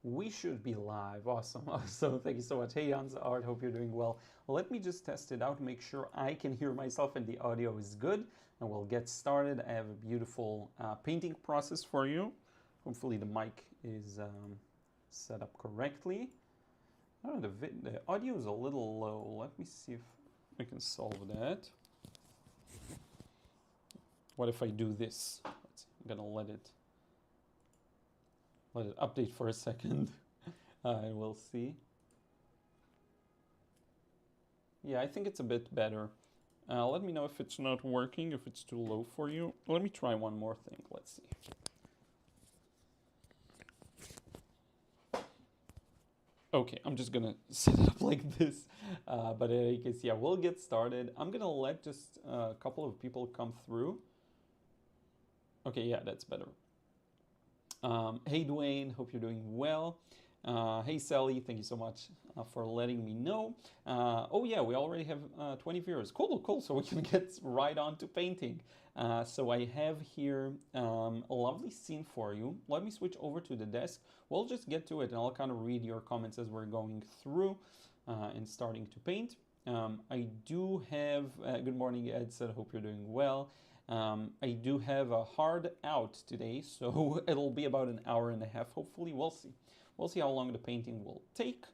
We should be live. Awesome. Awesome. Thank you so much. Hey, Jan's Art. Hope you're doing well. Let me just test it out, make sure I can hear myself and the audio is good. And we'll get started. I have a beautiful painting process for you. Hopefully the mic is set up correctly. Oh, the audio is a little low. Let me see if I can solve that. What if I do this? I'm gonna let it update for a second. And we'll see. Yeah, I think it's a bit better. Let me know if it's not working, if it's too low for you. Let me try one more thing. Let's see. Okay, I'm just gonna set it up like this. But in any case, yeah, we'll get started. I'm gonna let just a couple of people come through. Okay, yeah, that's better. Hey Dwayne, hope you're doing well. Hey Sally, thank you so much for letting me know. Oh yeah, we already have 20 viewers. Cool, cool. So we can get right on to painting. So I have here a lovely scene for you. Let me switch over to the desk. We'll just get to it and I'll kind of read your comments as we're going through and starting to paint. I do have, good morning Ed said, hope you're doing well. I do have a hard out today, so it'll be about an hour and a half. Hopefully, we'll see. We'll see how long the painting will take.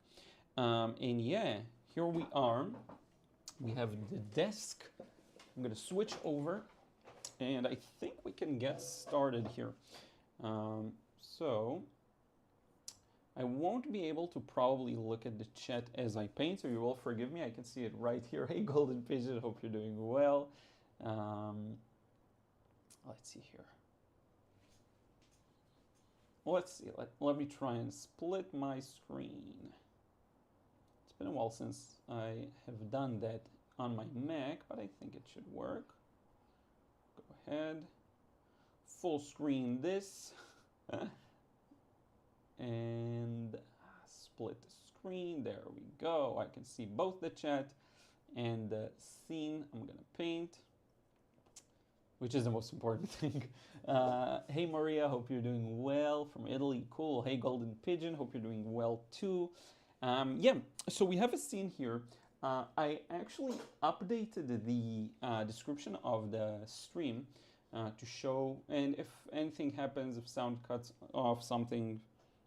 And yeah, here we are. We have the desk. I'm gonna switch over, and I think we can get started here. So I won't be able to probably look at the chat as I paint, so you will forgive me. I can see it right here. Hey, Golden Pigeon, hope you're doing well. Let's see here. Let's see, let me try and split my screen. It's been a while since I have done that on my Mac, but I think it should work. Go ahead, full screen this, and split the screen, there we go. I can see both the chat and the scene I'm gonna paint, which is the most important thing. Hey Maria, hope you're doing well from Italy. Cool. Hey Golden Pigeon, hope you're doing well too. Yeah, so we have a scene here. I actually updated the description of the stream to show, and if anything happens, if sound cuts off, something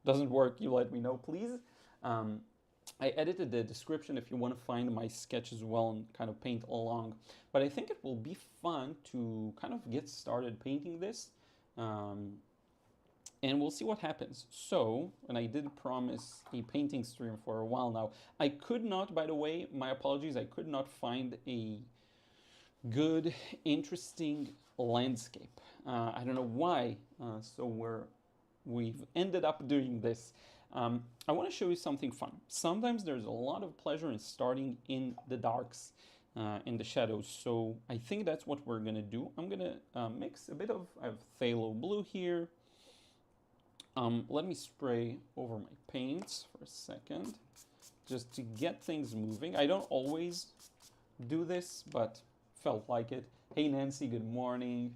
doesn't work, you let me know, please. I edited the description if you want to find my sketch as well and kind of paint along. But I think it will be fun to kind of get started painting this. And we'll see what happens. So, and I did promise a painting stream for a while now. I could not, by the way, my apologies, I could not find a good, interesting landscape. I don't know why, so we've ended up doing this. I want to show you something fun. Sometimes there's a lot of pleasure in starting in the darks, in the shadows. So I think that's what we're gonna do. I'm gonna mix a bit of, I have phthalo blue here. Let me spray over my paints for a second, just to get things moving. I don't always do this, but felt like it. Hey Nancy, good morning.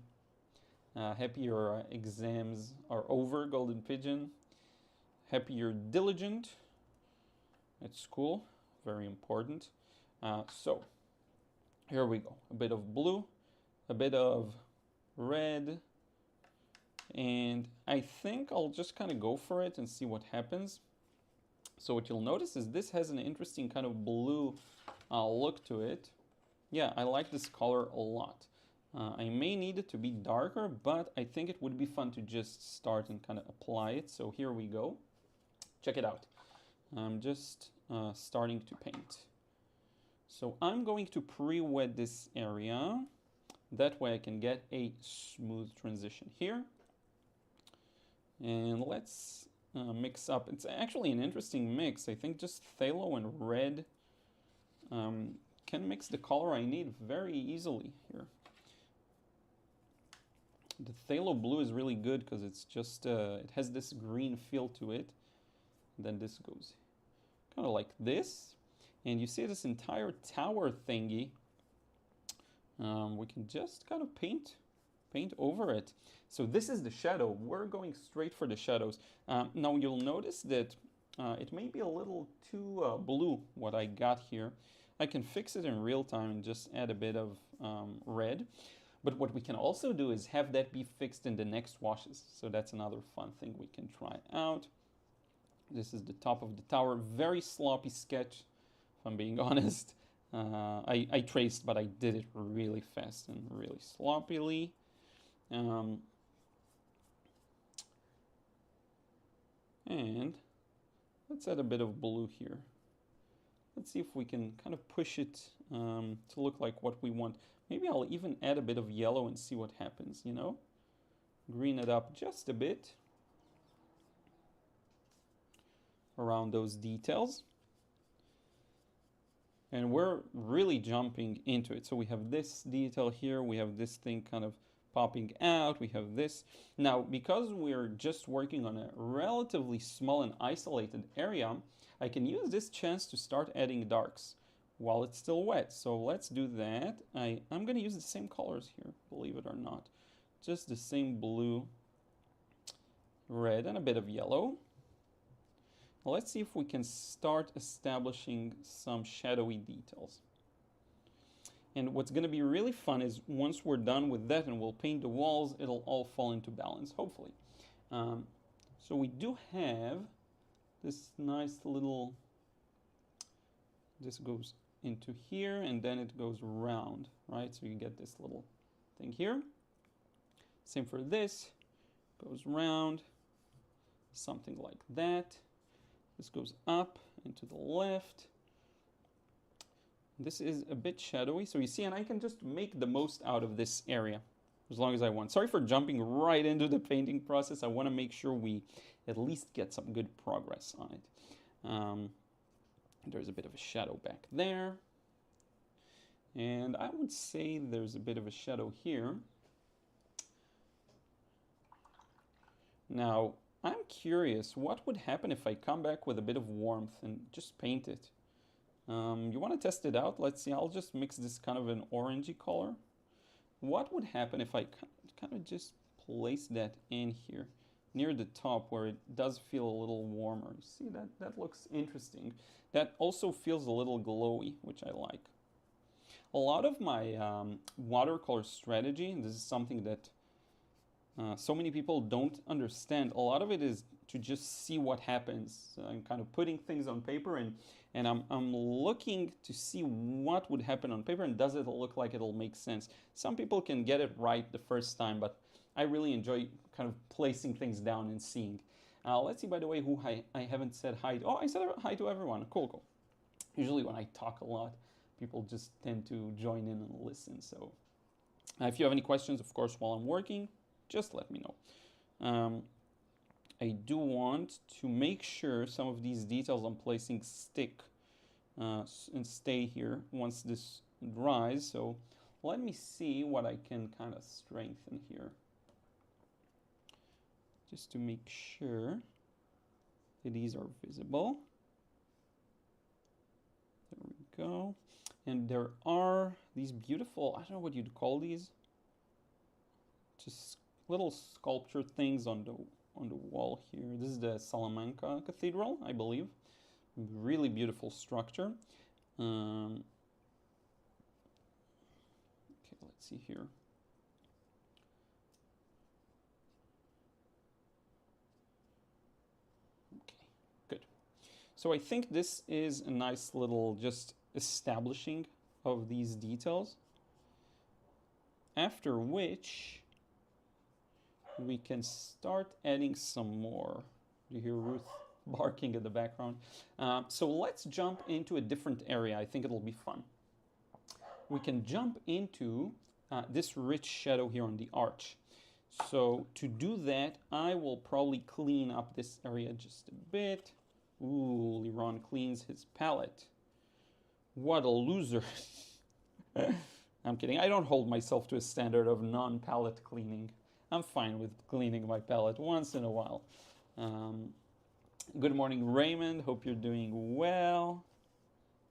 Happy your exams are over, Golden Pigeon. Happy you're diligent. It's cool, very important. So here we go. A bit of blue, a bit of red, and I think I'll just kind of go for it and see what happens. So what you'll notice is this has an interesting kind of blue look to it. Yeah, I like this color a lot. I may need it to be darker, but I think it would be fun to just start and kind of apply it. So here we go. Check it out. I'm just starting to paint. So I'm going to pre-wet this area. That way I can get a smooth transition here. And let's mix up. It's actually an interesting mix. I think just phthalo and red can mix the color I need very easily here. The phthalo blue is really good because it's just, it has this green feel to it. Then this goes kind of like this, and you see this entire tower thingy. We can just kind of paint paint over it. So this is the shadow. We're going straight for the shadows. Now you'll notice that it may be a little too blue, what I got here. I can fix it in real time and just add a bit of red. But what we can also do is have that be fixed in the next washes. So that's another fun thing we can try out. This is the top of the tower. Very sloppy sketch, if I'm being honest. I traced, but I did it really fast and really sloppily. And let's add a bit of blue here. Let's see if we can kind of push it to look like what we want. Maybe I'll even add a bit of yellow and see what happens, you know? Green it up just a bit around those details. And we're really jumping into it. So we have this detail here, we have this thing kind of popping out, we have this. Now, because we're just working on a relatively small and isolated area, I can use this chance to start adding darks while it's still wet. So let's do that. I'm gonna use the same colors here, believe it or not. Just the same blue, red, and a bit of yellow. Let's see if we can start establishing some shadowy details. And what's going to be really fun is once we're done with that and we'll paint the walls, it'll all fall into balance, hopefully. So we do have this nice little, this goes into here and then it goes round, right? So you get this little thing here. Same for this, goes round, something like that. This goes up and to the left. This is a bit shadowy, so you see, and I can just make the most out of this area as long as I want. Sorry for jumping right into the painting process. I want to make sure we at least get some good progress on it. There's a bit of a shadow back there. And I would say there's a bit of a shadow here. Now, I'm curious, what would happen if I come back with a bit of warmth and just paint it? You want to test it out? Let's see, I'll just mix this kind of an orangey color. What would happen if I kind of just place that in here, near the top where it does feel a little warmer? You see, that looks interesting. That also feels a little glowy, which I like. A lot of my watercolor strategy, and this is something that so many people don't understand. A lot of it is to just see what happens. I'm kind of putting things on paper and I'm looking to see what would happen on paper and does it look like it'll make sense. Some people can get it right the first time, but I really enjoy kind of placing things down and seeing. Let's see, by the way, who I haven't said hi to. Oh, I said hi to everyone. Cool, cool. Usually when I talk a lot, people just tend to join in and listen. So if you have any questions, of course, while I'm working, just let me know. I do want to make sure some of these details I'm placing stick and stay here once this dries. So let me see what I can kind of strengthen here, just to make sure that these are visible. There we go. And there are these beautiful, I don't know what you'd call these, just little sculpture things on the wall here. This is the Salamanca Cathedral, I believe. Really beautiful structure. Okay, let's see here. Okay, good. So I think this is a nice little just establishing of these details. After which we can start adding some more. You hear Ruth barking in the background. So let's jump into a different area. I think it'll be fun. We can jump into this rich shadow here on the arch. So to do that, I will probably clean up this area just a bit. Ooh, Liron cleans his palette. What a loser. I'm kidding. I don't hold myself to a standard of non-palette cleaning. I'm fine with cleaning my palette once in a while. Good morning, Raymond. Hope you're doing well.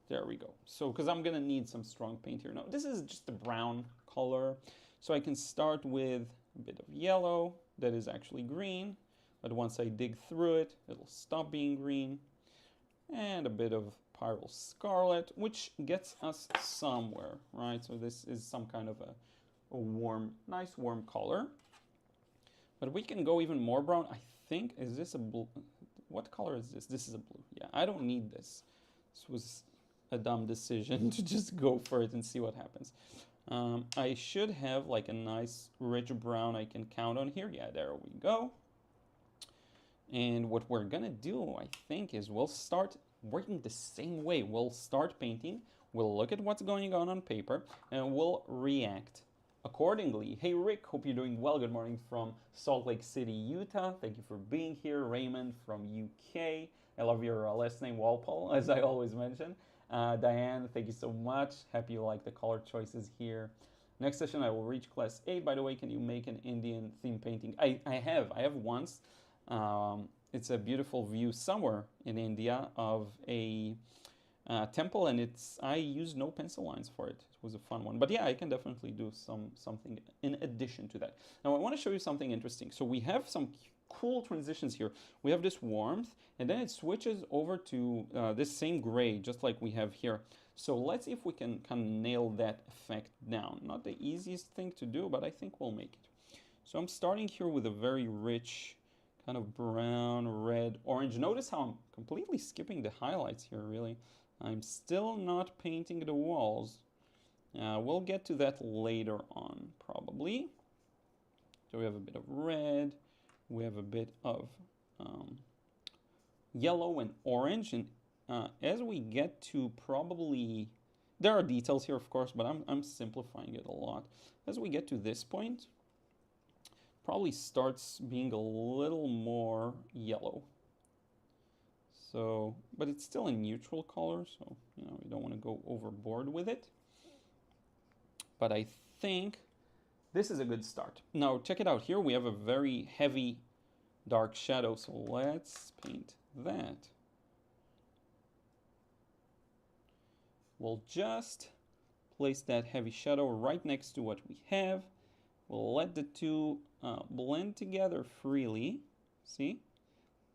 There we go. So, because I'm going to need some strong paint here. Now, this is just a brown color. So I can start with a bit of yellow that is actually green, but once I dig through it, it'll stop being green. And a bit of Pyrrole Scarlet, which gets us somewhere, right? So this is some kind of a warm, nice warm color. But we can go even more brown. I think, is this a blue? What color is this? This is a blue. Yeah, I don't need this. This was a dumb decision to just go for it and see what happens. I should have like a nice rich brown I can count on here. Yeah, there we go. And what we're gonna do, I think, is we'll start working the same way. We'll start painting, we'll look at what's going on paper, and we'll react accordingly. Hey Rick, hope you're doing well. Good morning from Salt Lake City, Utah. Thank you for being here. Raymond from UK. I love your last name, Walpole, as I always mention. Diane, thank you so much. Happy you like the color choices here. Next session, I will reach class 8. By the way, can you make an Indian theme painting? I have once. It's a beautiful view somewhere in India of a temple, and I used no pencil lines for it. It was a fun one. But yeah, I can definitely do something in addition to that. Now I want to show you something interesting. So we have some cool transitions here. We have this warmth, and then it switches over to this same gray, just like we have here. So let's see if we can kind of nail that effect down. Not the easiest thing to do, but I think we'll make it. So I'm starting here with a very rich kind of brown, red, orange. Notice how I'm completely skipping the highlights here, really. I'm still not painting the walls. We'll get to that later on, probably. So we have a bit of red. We have a bit of yellow and orange. And as we get to probably... There are details here, of course, but I'm simplifying it a lot. As we get to this point, probably starts being a little more yellow. So, but it's still a neutral color, so you don't want to go overboard with it. But I think this is a good start. Now check it out. Here we have a very heavy dark shadow, so let's paint that. We'll just place that heavy shadow right next to what we have. We'll let the two blend together freely. See?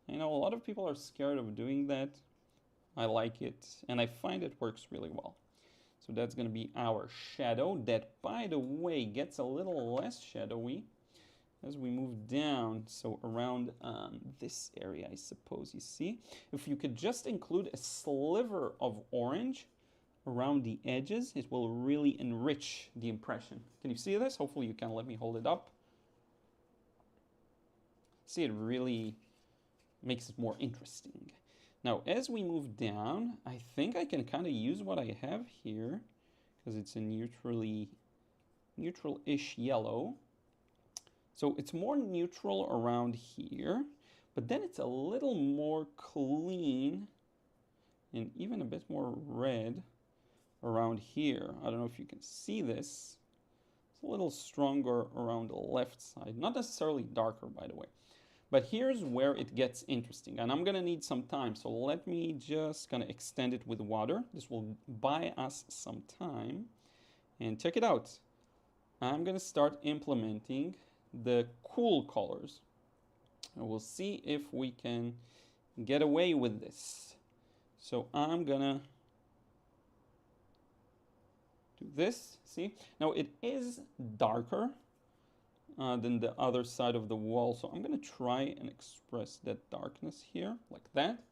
I know a lot of people are scared of doing that. I like it, and I find it works really well. So that's going to be our shadow that, by the way, gets a little less shadowy as we move down. So around this area, I suppose, you see. If you could just include a sliver of orange around the edges, it will really enrich the impression. Can you see this? Hopefully you can. Let me hold it up. See, it really makes it more interesting. Now, as we move down, I think I can kind of use what I have here, because it's a neutral-ish yellow. So it's more neutral around here, but then it's a little more clean and even a bit more red around here. I don't know if you can see this. It's a little stronger around the left side, not necessarily darker, by the way. But here's where it gets interesting, and I'm gonna need some time, so let me just kind of extend it with water. This will buy us some time, and check it out. I'm gonna start implementing the cool colors, and we'll see if we can get away with this. So I'm gonna do this, see? Now it is darker than the other side of the wall, so I'm gonna try and express that darkness here, like that,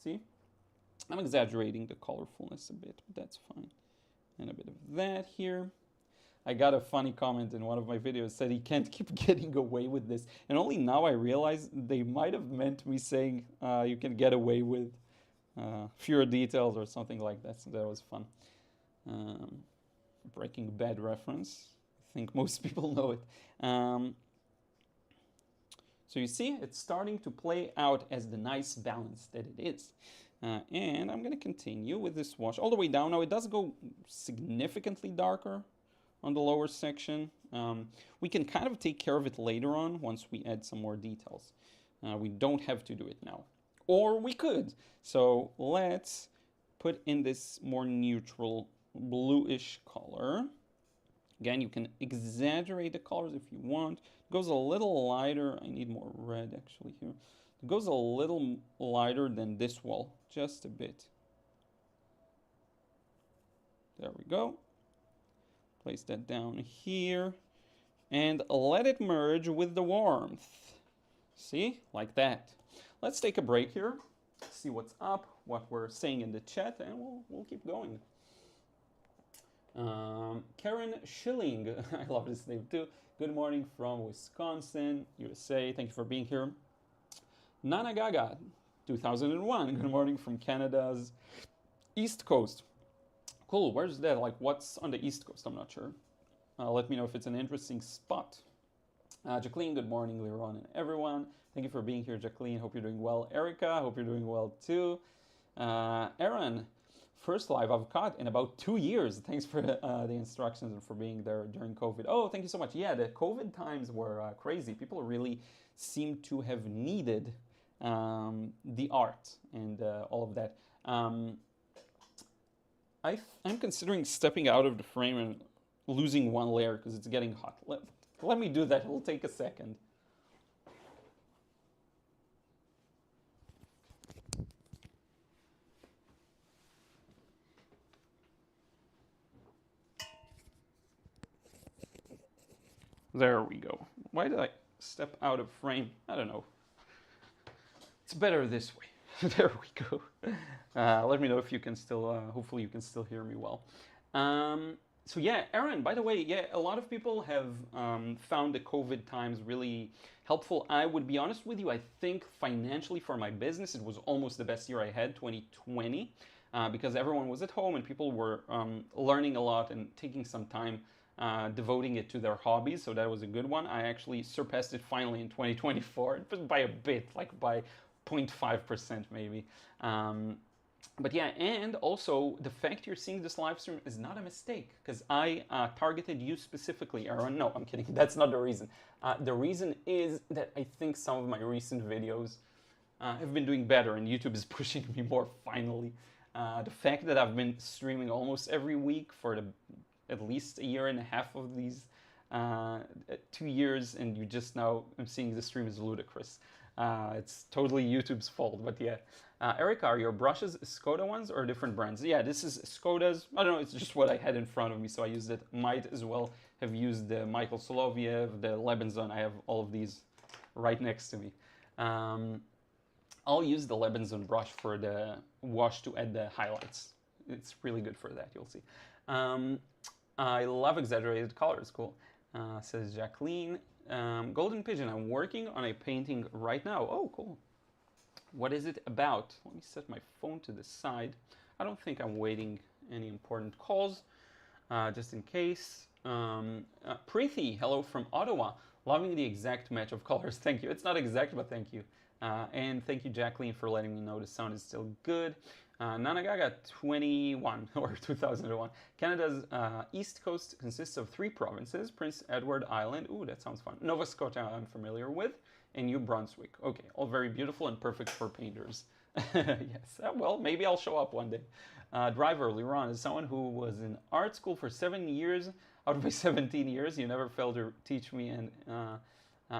see? I'm exaggerating the colorfulness a bit, but that's fine. And a bit of that here. I got a funny comment in one of my videos, said he can't keep getting away with this, and only now I realize they might have meant me saying you can get away with fewer details or something like that, so that was fun. Breaking Bad reference. I think most people know it. So you see, it's starting to play out as the nice balance that it is. And I'm going to continue with this wash all the way down. Now it does go significantly darker on the lower section. We can kind of take care of it later on once we add some more details. We don't have to do it now. Or we could. So let's put in this more neutral bluish color. Again, you can exaggerate the colors if you want. It goes a little lighter. I need more red actually here. It goes a little lighter than this wall, just a bit. There we go. Place that down here and let it merge with the warmth. See, like that. Let's take a break here, see what's up, what we're saying in the chat, and we'll keep going. Karen Schilling, I love this name too. Good morning from Wisconsin, USA. Thank you for being here. Nana Gaga, 2001. Good morning from Canada's East Coast. Cool, where's that? Like, what's on the East Coast? I'm not sure. Let me know if it's an interesting spot. Jacqueline, good morning, Liron and everyone. Thank you for being here, Jacqueline. Hope you're doing well. Erica, hope you're doing well too. Aaron, first live I've caught in about 2 years. Thanks for the instructions and for being there during COVID. Oh, thank you so much. Yeah, the COVID times were crazy. People really seem to have needed the art and all of that. I'm considering stepping out of the frame and losing one layer because it's getting hot. Let me do that. It'll take a second. There we go. Why did I step out of frame? I don't know. It's better this way. There we go. Let me know if you can still, hopefully you can still hear me well. So yeah, Aaron, by the way, yeah, a lot of people have found the COVID times really helpful. I would be honest with you, I think financially for my business, it was almost the best year I had, 2020, because everyone was at home and people were learning a lot and taking some time devoting it to their hobbies. So that was a good one. I actually surpassed it finally in 2024, but by a bit, like by 0.5% maybe. But yeah, and also the fact you're seeing this live stream is not a mistake because I targeted you specifically, Aaron. No, I'm kidding. That's not the reason. The reason is that I think some of my recent videos have been doing better and YouTube is pushing me more finally. The fact that I've been streaming almost every week for at least a year and a half of these 2 years and you just now I'm seeing the stream is ludicrous. It's totally YouTube's fault, but yeah. Erica, are your brushes Skoda ones or different brands? Yeah, this is Skoda's. I don't know, it's just what I had in front of me, so I used it. Might as well have used the Michael Soloviev, the Lebenzon. I have all of these right next to me. I'll use the Lebenzon brush for the wash to add the highlights. It's really good for that, you'll see. I love exaggerated colors, cool. Says Jacqueline. Golden Pigeon, I'm working on a painting right now. Oh, cool. What is it about? Let me set my phone to the side. I don't think I'm waiting any important calls, just in case. Preeti, hello from Ottawa. Loving the exact match of colors. Thank you. It's not exact, but thank you. And thank you, Jacqueline, for letting me know the sound is still good. Nanagaga 21 or 2001. Canada's east coast consists of 3 provinces: Prince Edward Island. Ooh, that sounds fun. Nova Scotia, I'm familiar with, and New Brunswick. Okay, all very beautiful and perfect for painters. Yes, well, maybe I'll show up one day. Driver Liron is someone who was in art school for 7 years out of my 17 years. You never failed to teach me and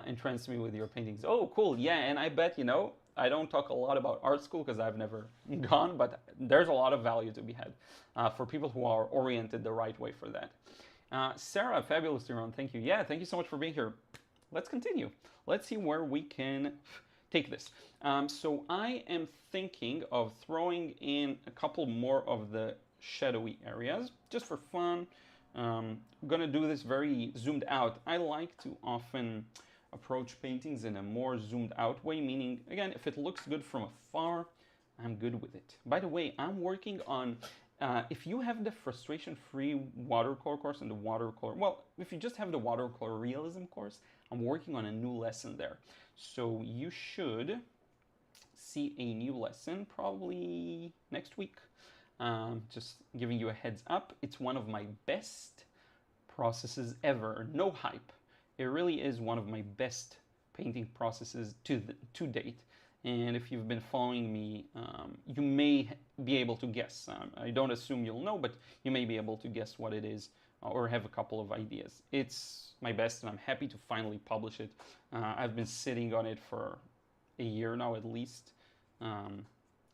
entrance me with your paintings. Oh, cool. Yeah, and I bet, you know, I don't talk a lot about art school because I've never gone, but there's a lot of value to be had for people who are oriented the right way for that. Sarah, fabulous, Liron. Thank you. Yeah, thank you so much for being here. Let's continue. Let's see where we can take this. So I am thinking of throwing in a couple more of the shadowy areas just for fun. I'm gonna do this very zoomed out. I like to often approach paintings in a more zoomed out way, meaning, again, if it looks good from afar, I'm good with it. By the way, I'm working on, if you have the frustration-free watercolor course and the watercolor, well, if you just have the watercolor realism course, I'm working on a new lesson there. So you should see a new lesson probably next week. Just giving you a heads up. It's one of my best processes ever. No hype. It really is one of my best painting processes to date. And if you've been following me, you may be able to guess. I don't assume you'll know, but you may be able to guess what it is or have a couple of ideas. It's my best, and I'm happy to finally publish it. I've been sitting on it for a year now at least, and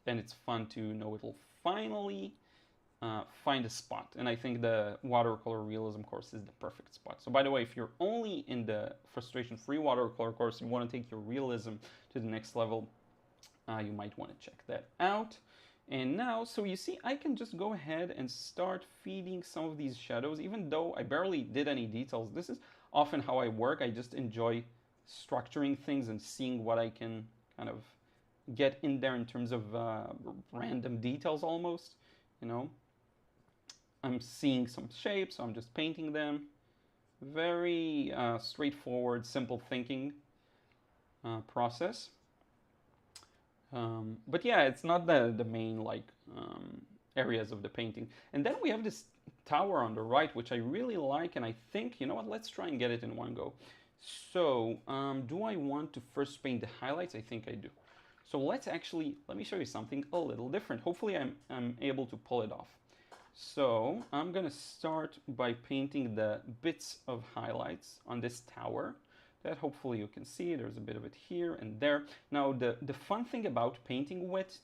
it's fun to know it'll finally find a spot. And I think the Watercolor Realism course is the perfect spot. So by the way, if you're only in the frustration-free Watercolor course, you want to take your realism to the next level, you might want to check that out. And now, so you see, I can just go ahead and start feeding some of these shadows, even though I barely did any details. This is often how I work. I just enjoy structuring things and seeing what I can kind of get in there in terms of random details almost, you know. I'm seeing some shapes, so I'm just painting them. Very straightforward, simple thinking process. But yeah, it's not the main like areas of the painting. And then we have this tower on the right, which I really like, and I think, you know what, let's try and get it in one go. So do I want to first paint the highlights? I think I do. So let me show you something a little different. Hopefully I'm able to pull it off. So I'm gonna start by painting the bits of highlights on this tower that hopefully you can see. There's a bit of it here and there. Now the fun thing about painting light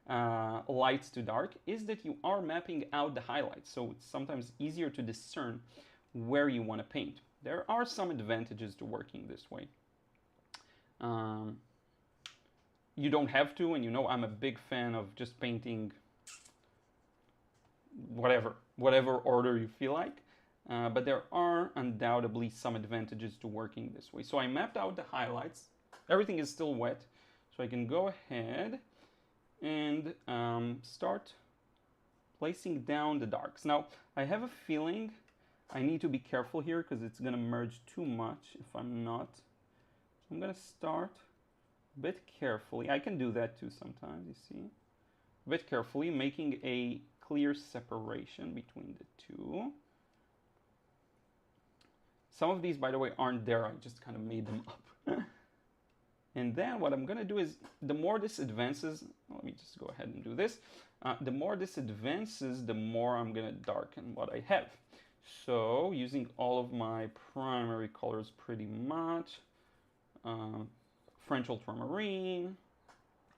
to dark is that you are mapping out the highlights, so it's sometimes easier to discern where you want to paint. There are some advantages to working this way. You don't have to, and you know I'm a big fan of just painting whatever order you feel like, but there are undoubtedly some advantages to working this way. So I mapped out the highlights. Everything is still wet, so I can go ahead and start placing down the darks. Now I have a feeling I need to be careful here because it's gonna merge too much if I'm not. So I'm gonna start a bit carefully. I can do that too sometimes, you see. A bit carefully, making a clear separation between the two. Some of these, by the way, aren't there. I just kind of made them up. And then what I'm going to do is, the more this advances, let me just go ahead and do this. The more this advances, the more I'm going to darken what I have. So using all of my primary colors pretty much, French ultramarine,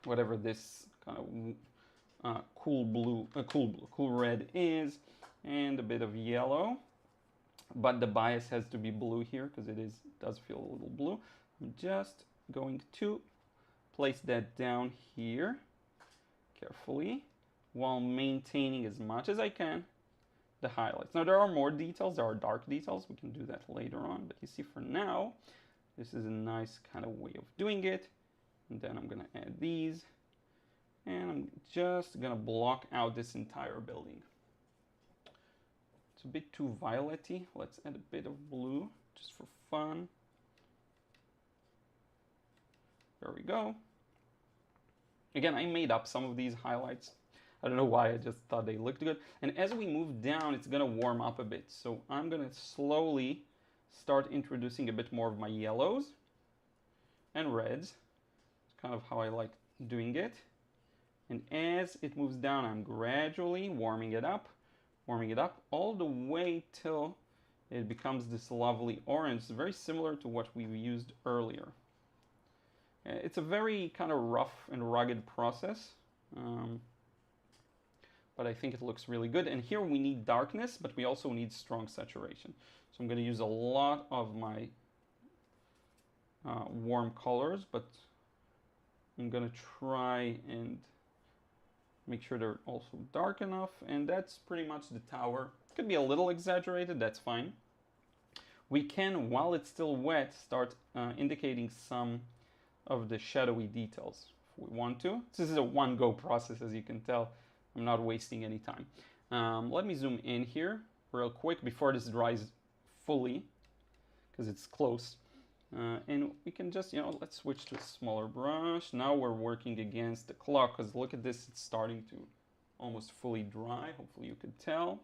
whatever this kind of cool red is, and a bit of yellow, but the bias has to be blue here because it does feel a little blue. I'm just going to place that down here carefully while maintaining as much as I can the highlights. Now there are more details, there are dark details, we can do that later on, but you see for now this is a nice kind of way of doing it. And then I'm going to add these. And I'm just gonna block out this entire building. It's a bit too violet-y. Let's add a bit of blue just for fun. There we go. Again, I made up some of these highlights. I don't know why, I just thought they looked good. And as we move down, it's gonna warm up a bit. So I'm gonna slowly start introducing a bit more of my yellows and reds. It's kind of how I like doing it. And as it moves down, I'm gradually warming it up all the way till it becomes this lovely orange. It's very similar to what we used earlier. It's a very kind of rough and rugged process, but I think it looks really good. And here we need darkness, but we also need strong saturation. So I'm going to use a lot of my warm colors, but I'm going to try and make sure they're also dark enough, and that's pretty much the tower. Could be a little exaggerated, that's fine. We can, while it's still wet, start indicating some of the shadowy details if we want to. This is a one-go process, as you can tell. I'm not wasting any time. Let me zoom in here real quick before this dries fully, because it's close. And we can just, let's switch to a smaller brush. Now we're working against the clock, because look at this, it's starting to almost fully dry. Hopefully you could tell.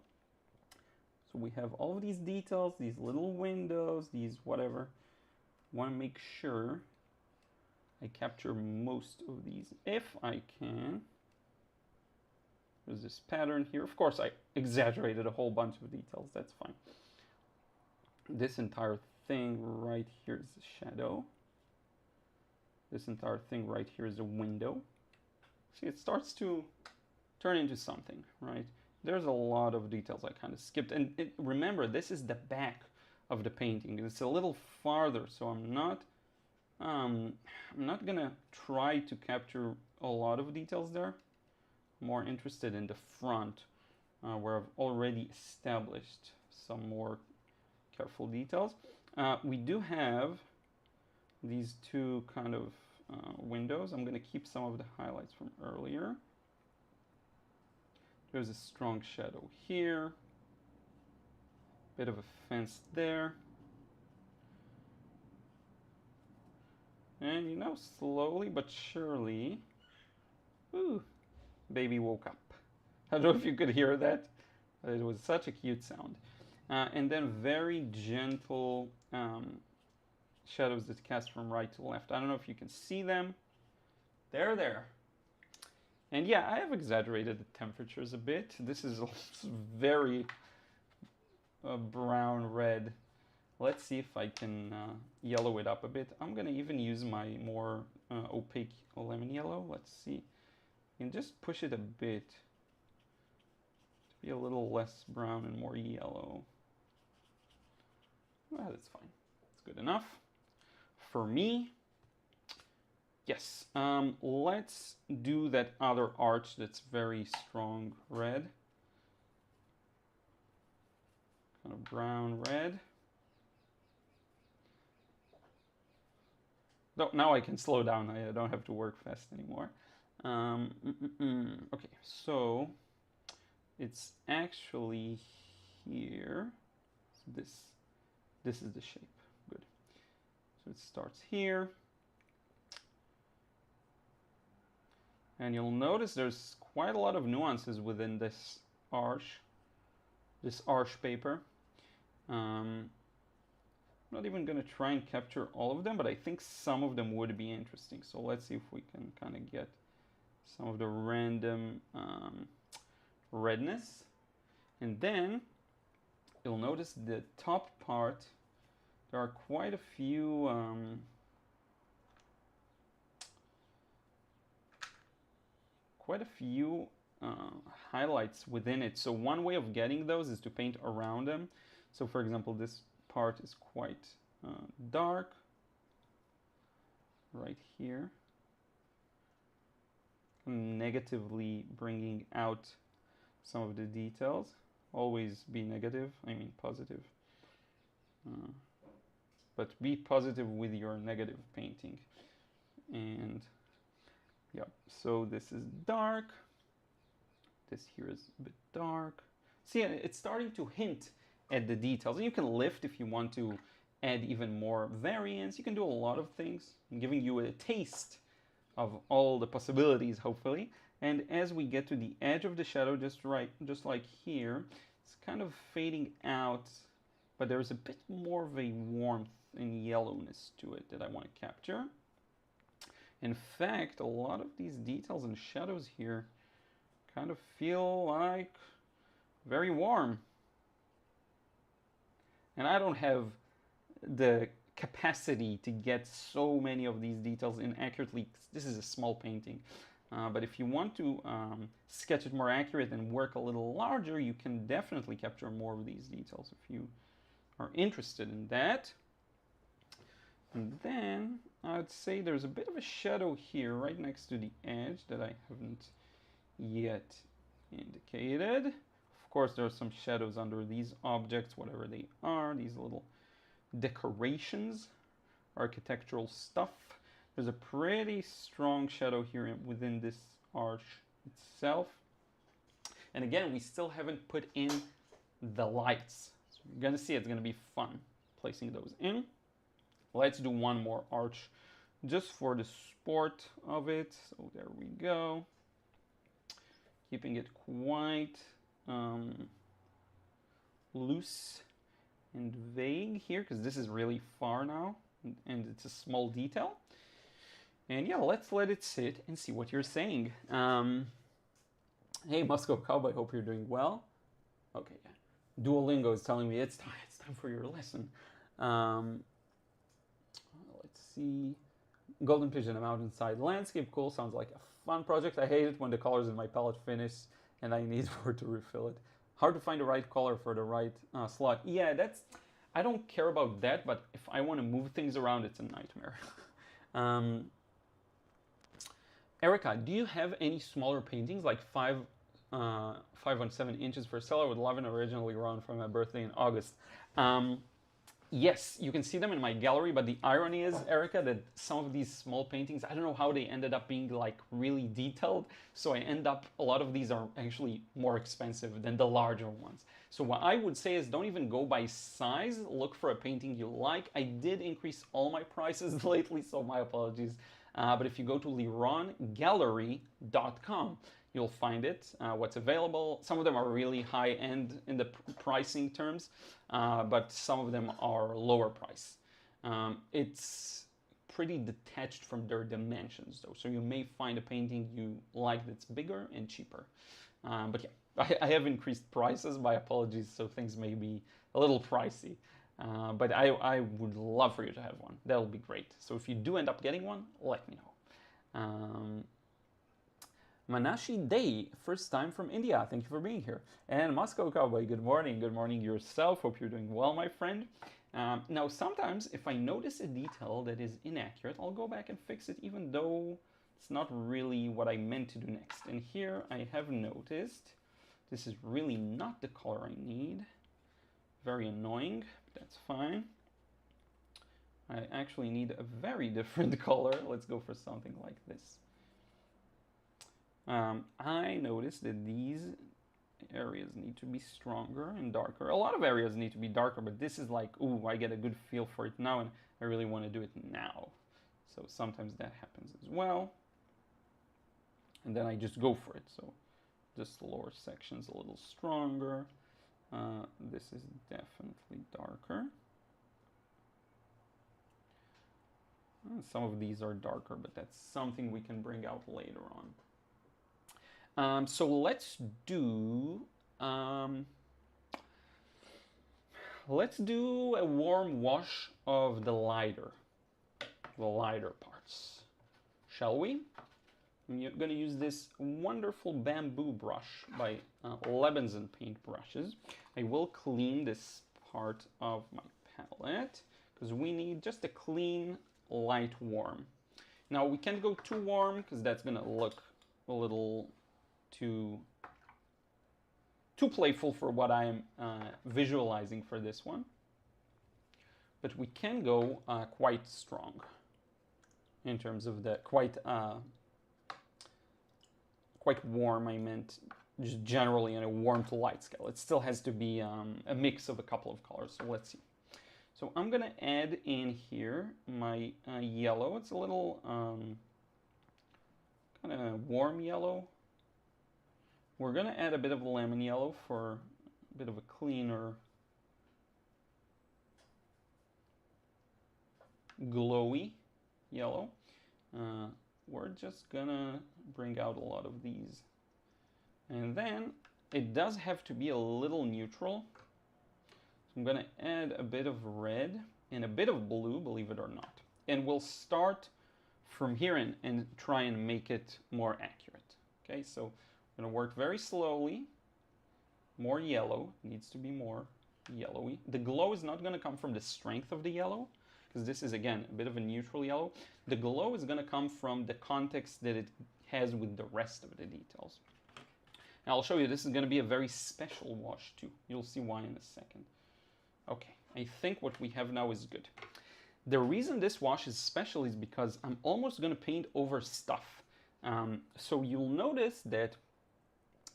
So we have all of these details, these little windows, these whatever. Want to make sure I capture most of these if I can. There's this pattern here. Of course, I exaggerated a whole bunch of details. That's fine. This entire thing right here is a shadow. This entire thing right here is a window. See, it starts to turn into something, right? There's a lot of details I kind of skipped. And remember, this is the back of the painting. It's a little farther, so I'm not gonna try to capture a lot of details there. I'm more interested in the front, where I've already established some more careful details. We do have these two kind of windows. I'm gonna keep some of the highlights from earlier. There's a strong shadow here, bit of a fence there. And you know, slowly but surely, ooh, baby woke up. I don't know if you could hear that. It was such a cute sound. And then very gentle shadows that cast from right to left. I don't know if you can see them. They're there. And yeah, I have exaggerated the temperatures a bit. This is very brown red. Let's see if I can yellow it up a bit. I'm gonna even use my more opaque lemon yellow. Let's see. And just push it a bit to be a little less brown and more yellow. Well, that's fine. It's good enough for me. Yes, let's do that other arch that's very strong red. Kind of brown red. No, now I can slow down. I don't have to work fast anymore. Okay, so it's actually here. So this is the shape. Good. So it starts here. And you'll notice there's quite a lot of nuances within this arch paper. I'm not even going to try and capture all of them, but I think some of them would be interesting. So let's see if we can kind of get some of the random redness. And then you'll notice the top part, there are quite a few highlights within it. So one way of getting those is to paint around them. So for example, this part is quite dark right here. I'm negatively bringing out some of the details. Always be negative, I mean positive. But be positive with your negative painting. And yeah, so this is dark. This here is a bit dark. See, it's starting to hint at the details. And you can lift if you want to add even more variance. You can do a lot of things. I'm giving you a taste of all the possibilities, hopefully. And as we get to the edge of the shadow, just like here, it's kind of fading out, but there's a bit more of a warmth and yellowness to it that I want to capture. In fact, a lot of these details and shadows here kind of feel like very warm. And I don't have the capacity to get so many of these details in accurately. This is a small painting. But if you want to sketch it more accurate and work a little larger, you can definitely capture more of these details if you are interested in that. And then I'd say there's a bit of a shadow here right next to the edge that I haven't yet indicated. Of course, there are some shadows under these objects, whatever they are, these little decorations, architectural stuff. There's a pretty strong shadow here within this arch itself. And again, we still haven't put in the lights. So you're gonna see it's gonna be fun placing those in. Let's do one more arch just for the sport of it. So there we go. Keeping it quite loose and vague here, because this is really far now and it's a small detail. And yeah, let's let it sit and see what you're saying. Hey, Moscow Cowboy, hope you're doing well. Okay, yeah. Duolingo is telling me it's time for your lesson. Um, let's see. Golden Pigeon, I'm out inside. Landscape cool, sounds like a fun project. I hate it when the colors in my palette finish and I need for to refill it. Hard to find the right color for the right slot. Yeah, I don't care about that, but if I want to move things around, it's a nightmare. Erica, do you have any smaller paintings, like 5 on 7 inches for sale? I would love an original Liron for my birthday in August. Yes, you can see them in my gallery, but the irony is, Erica, that some of these small paintings, I don't know how they ended up being like really detailed, so a lot of these are actually more expensive than the larger ones. So what I would say is don't even go by size, look for a painting you like. I did increase all my prices lately, so my apologies. But if you go to lirongallery.com, you'll find it, what's available. Some of them are really high end in the pricing terms, but some of them are lower price. It's pretty detached from their dimensions though, so you may find a painting you like that's bigger and cheaper. But yeah, I have increased prices, my apologies, so things may be a little pricey. But I would love for you to have one. That'll be great. So if you do end up getting one, let me know. Manashi Day, first time from India. Thank you for being here. And Moscow Cowboy, good morning. Good morning yourself. Hope you're doing well, my friend. Now, sometimes if I notice a detail that is inaccurate, I'll go back and fix it, even though it's not really what I meant to do next. And here I have noticed this is really not the color I need. Very annoying, but that's fine. I actually need a very different color. Let's go for something like this. I noticed that these areas need to be stronger and darker. A lot of areas need to be darker, but this is like, ooh, I get a good feel for it now, and I really want to do it now. So sometimes that happens as well. And then I just go for it. So this lower section's a little stronger. This is definitely darker. Some of these are darker, but that's something we can bring out later on. So let's do a warm wash of the lighter parts, shall we? I'm going to use this wonderful bamboo brush by Lebenson paint brushes. I will clean this part of my palette because we need just a clean, light warm. Now we can't go too warm because that's going to look a little too playful for what I am visualizing for this one. But we can go quite strong in terms of the quite warm, I meant just generally on a warm to light scale. It still has to be a mix of a couple of colors, so let's see. So I'm gonna add in here my yellow. It's a little kind of warm yellow. We're gonna add a bit of lemon yellow for a bit of a cleaner, glowy yellow. We're just gonna bring out a lot of these. And then it does have to be a little neutral. So I'm gonna add a bit of red and a bit of blue, believe it or not. And we'll start from here and try and make it more accurate. Okay, so I'm gonna work very slowly. More yellow, needs to be more yellowy. The glow is not gonna come from the strength of the yellow, because this is, again, a bit of a neutral yellow. The glow is going to come from the context that it has with the rest of the details. Now I'll show you, this is going to be a very special wash too. You'll see why in a second. Okay, I think what we have now is good. The reason this wash is special is because I'm almost going to paint over stuff. So you'll notice that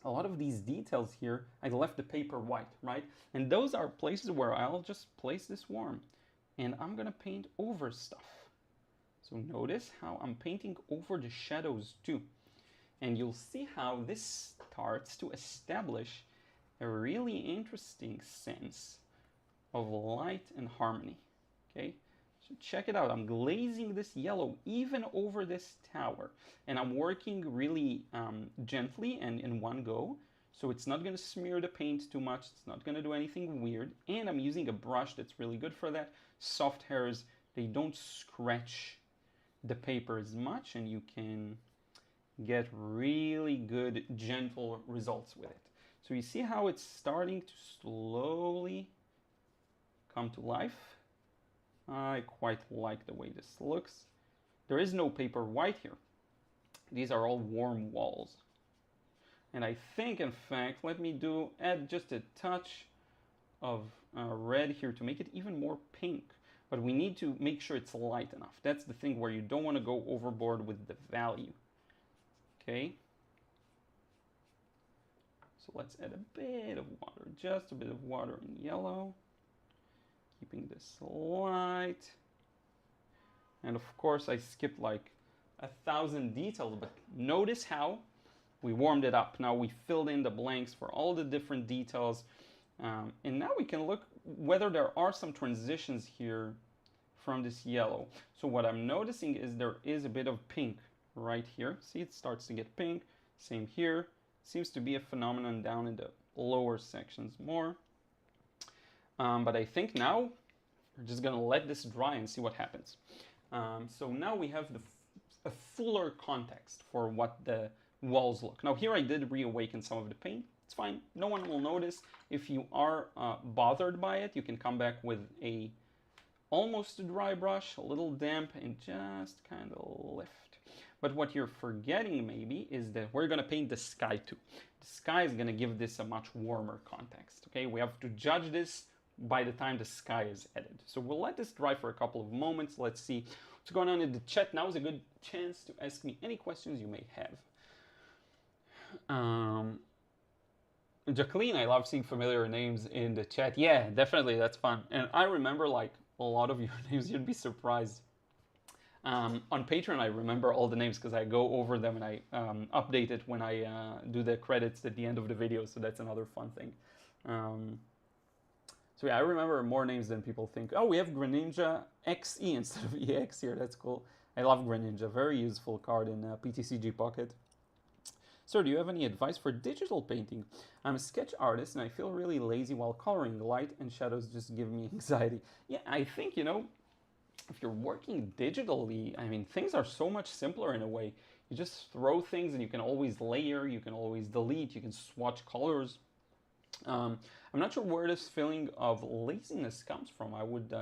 a lot of these details here, I left the paper white, right? And those are places where I'll just place this warm. And I'm gonna paint over stuff. So notice how I'm painting over the shadows too. And you'll see how this starts to establish a really interesting sense of light and harmony. Okay, So check it out. I'm glazing this yellow even over this tower. And I'm working really gently and in one go. So it's not going to smear the paint too much. It's not going to do anything weird. And I'm using a brush that's really good for that. Soft hairs, they don't scratch the paper as much, and you can get really good, gentle results with it. So you see how it's starting to slowly come to life. I quite like the way this looks. There is no paper white here. These are all warm walls. And I think, in fact, let me add just a touch of red here to make it even more pink. But we need to make sure it's light enough. That's the thing where you don't want to go overboard with the value. Okay. So let's add a bit of water, just a bit of water in yellow. Keeping this light. And of course I skipped like 1,000 details, but notice how we warmed it up. Now we filled in the blanks for all the different details. And now we can look whether there are some transitions here from this yellow. So what I'm noticing is there is a bit of pink right here. See, it starts to get pink. Same here. Seems to be a phenomenon down in the lower sections more. But I think now we're just gonna let this dry and see what happens. So now we have a fuller context for what the walls look. Now here I did reawaken some of the paint. It's fine, no one will notice. If you are bothered by it, you can come back with a almost dry brush, a little damp, and just kind of lift. But what you're forgetting maybe is that we're gonna paint the sky too. The sky is gonna give this a much warmer context, okay? We have to judge this by the time the sky is added. So we'll let this dry for a couple of moments. Let's see what's going on in the chat. Now is a good chance to ask me any questions you may have. Jacqueline, I love seeing familiar names in the chat. Yeah, definitely, that's fun. And I remember like a lot of your names, you'd be surprised. On Patreon, I remember all the names because I go over them and I update it when I do the credits at the end of the video. So that's another fun thing. So yeah, I remember more names than people think. Oh, we have Greninja XE instead of EX here. That's cool. I love Greninja. Very useful card in PTCG Pocket. Sir, do you have any advice for digital painting? I'm a sketch artist and I feel really lazy while coloring. Light and shadows just give me anxiety. Yeah, I think, you know, if you're working digitally, I mean, things are so much simpler in a way. You just throw things and you can always layer, you can always delete, you can swatch colors. I'm not sure where this feeling of laziness comes from. I would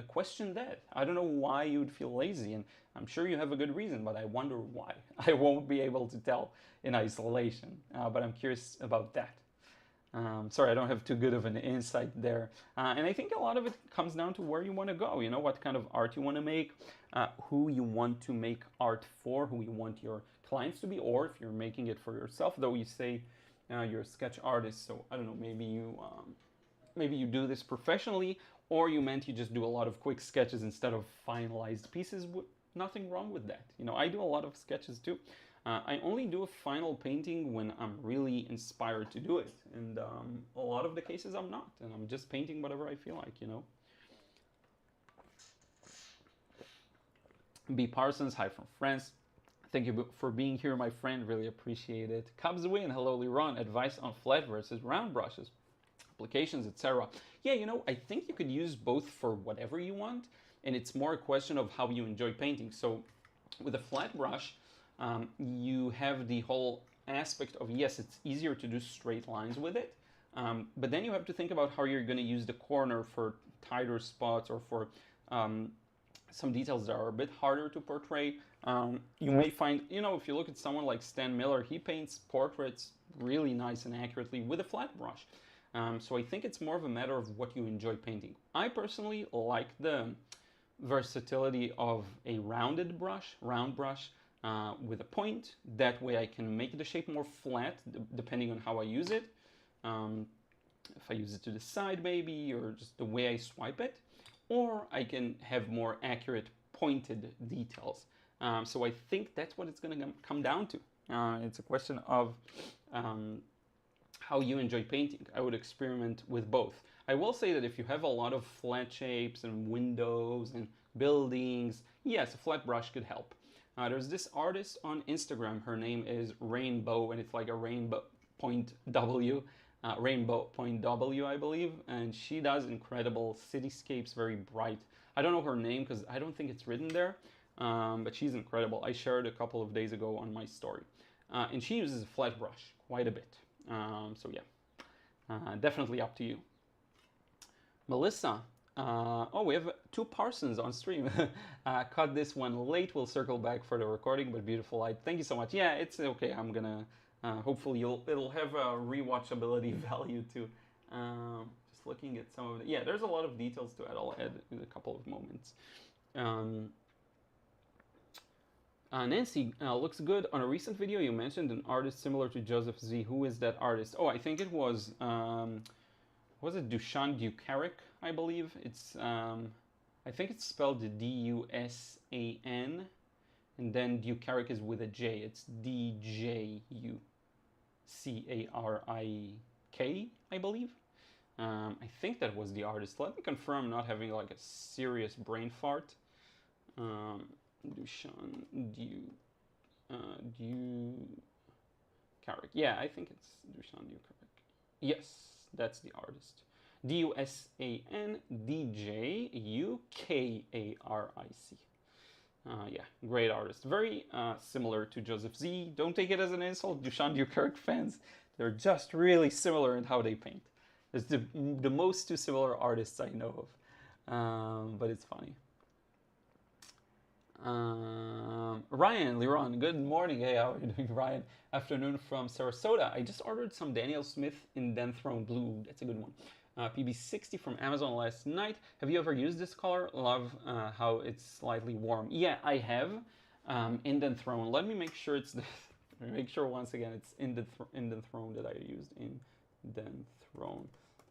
question that. I don't know why you would feel lazy, and I'm sure you have a good reason, but I wonder why. I won't be able to tell in isolation, but I'm curious about that. Sorry, I don't have too good of an insight there. And I think a lot of it comes down to where you want to go, you know, what kind of art you want to make, who you want to make art for, who you want your clients to be, or if you're making it for yourself, though you say you're a sketch artist, so I don't know, maybe you do this professionally, or you meant you just do a lot of quick sketches instead of finalized pieces. Nothing wrong with that. You know, I do a lot of sketches too. I only do a final painting when I'm really inspired to do it, and a lot of the cases I'm not, and I'm just painting whatever I feel like, you know. B. Parsons, hi from France. Thank you for being here, my friend. Really appreciate it. Cubs win. Hello, Liron. Advice on flat versus round brushes, applications, etc. Yeah, you know, I think you could use both for whatever you want, and it's more a question of how you enjoy painting. So with a flat brush, you have the whole aspect of, yes, it's easier to do straight lines with it, but then you have to think about how you're going to use the corner for tighter spots or for some details that are a bit harder to portray. You may find, you know, if you look at someone like Stan Miller, he paints portraits really nice and accurately with a flat brush. So I think it's more of a matter of what you enjoy painting. I personally like the versatility of a round brush, with a point. That way I can make the shape more flat depending on how I use it. If I use it to the side maybe, or just the way I swipe it. Or I can have more accurate pointed details. So I think that's what it's going to come down to. It's a question of how you enjoy painting. I would experiment with both. I will say that if you have a lot of flat shapes and windows and buildings, yes, a flat brush could help. There's this artist on Instagram. Her name is Rainbow, and it's like a rainbow point W, rainbow point W, I believe. And she does incredible cityscapes, very bright. I don't know her name because I don't think it's written there, but she's incredible. I shared a couple of days ago on my story. And she uses a flat brush quite a bit. So yeah, definitely up to you. Melissa, oh, we have two Parsons on stream. Caught this one late. We'll circle back for the recording, but beautiful light. Thank you so much. Yeah, it's okay. I'm gonna. Hopefully, it'll have a rewatchability value too. Just looking at some of it. Yeah, there's a lot of details to it. I'll add in a couple of moments. Nancy, looks good. On a recent video, you mentioned an artist similar to Joseph Z. Who is that artist? Oh, I think it was it Dusan Dukarik, I believe. It's I think it's spelled Dusan, and then Dukarik is with a J. It's DJUCARIK, I believe. I think that was the artist. Let me confirm, not having like a serious brain fart. Dusan Dukarik. Yeah, I think it's Dusan Dukarik. Yes, that's the artist. DUSANDJUKARIC. Yeah, great artist. Very similar to Joseph Z. Don't take it as an insult, Dusan Dukarik fans. They're just really similar in how they paint. It's the most two similar artists I know of, but it's funny. Ryan, Liron, good morning. Hey, how are you doing, Ryan? Afternoon from Sarasota. I just ordered some Daniel Smith Indenthrone Blue. That's a good one. PB60 from Amazon last night. Have you ever used this color? Love how it's slightly warm. Yeah, I have. Indenthrone. Let me make sure it's make sure once again it's Indenthrone that I used. Indenthrone.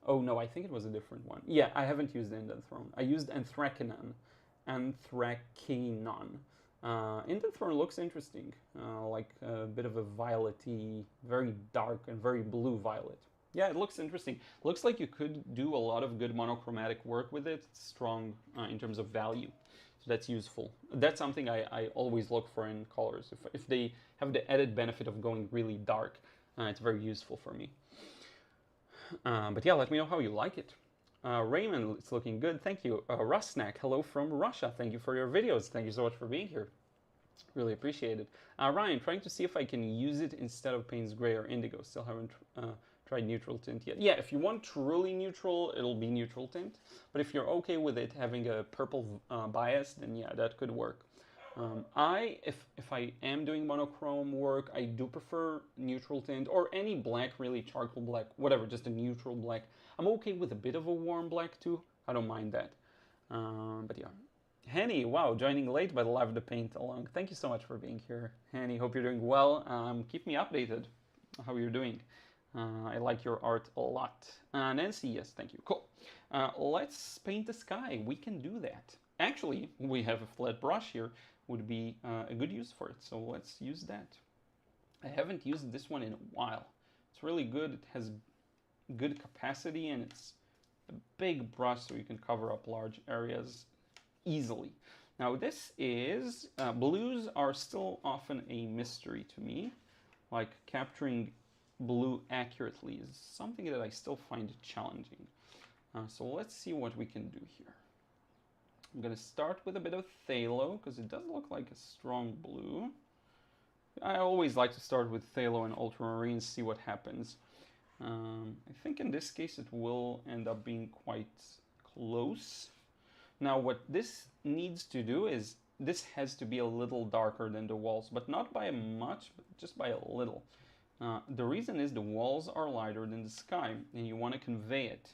Oh no, I think it was a different one. Yeah, I haven't used Indenthrone. I used Anthracinon. Indenthrone looks interesting, like a bit of a violet-y, very dark and very blue violet. Yeah, it looks interesting. Looks like you could do a lot of good monochromatic work with it. It's strong in terms of value, so that's useful. That's something I always look for in colors. If they have the added benefit of going really dark, it's very useful for me. But yeah, let me know how you like it. Raymond, it's looking good. Thank you. Rusnak, hello from Russia. Thank you for your videos. Thank you so much for being here. Really appreciate it. Ryan, trying to see if I can use it instead of Payne's Gray or Indigo. Still haven't tried neutral tint yet. Yeah, if you want truly neutral, it'll be neutral tint. But if you're okay with it having a purple bias, then yeah, that could work. If I am doing monochrome work, I do prefer neutral tint or any black, really, charcoal black, whatever, just a neutral black. I'm okay with a bit of a warm black too. I don't mind that. But yeah. Henny, wow, joining late but love the paint along. Thank you so much for being here. Henny, hope you're doing well. Keep me updated how you're doing. I like your art a lot. Nancy, yes, thank you. Cool. Let's paint the sky. We can do that. Actually, we have a flat brush here. Would be a good use for it. So let's use that. I haven't used this one in a while. It's really good. It has good capacity and it's a big brush so you can cover up large areas easily. Now this is, blues are still often a mystery to me. Like capturing blue accurately is something that I still find challenging. So let's see what we can do here. I'm going to start with a bit of phthalo because it does look like a strong blue. I always like to start with phthalo and ultramarine, see what happens. I think in this case it will end up being quite close. Now what this needs to do is, this has to be a little darker than the walls, but not by much, but just by a little. The reason is the walls are lighter than the sky and you want to convey it.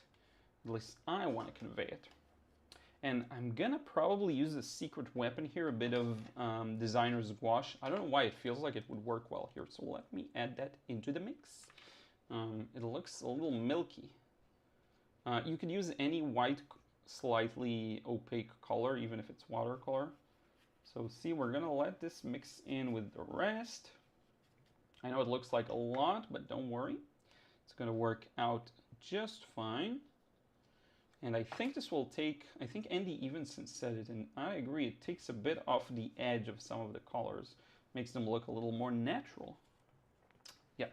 At least I want to convey it. And I'm gonna probably use a secret weapon here, a bit of designer's gouache. I don't know why it feels like it would work well here, so let me add that into the mix. It looks a little milky. You could use any white, slightly opaque color, even if it's watercolor. So see, we're gonna let this mix in with the rest. I know it looks like a lot, but don't worry. It's gonna work out just fine. And I think this will take, I think Andy Evenson said it, and I agree, it takes a bit off the edge of some of the colors, makes them look a little more natural. Yeah,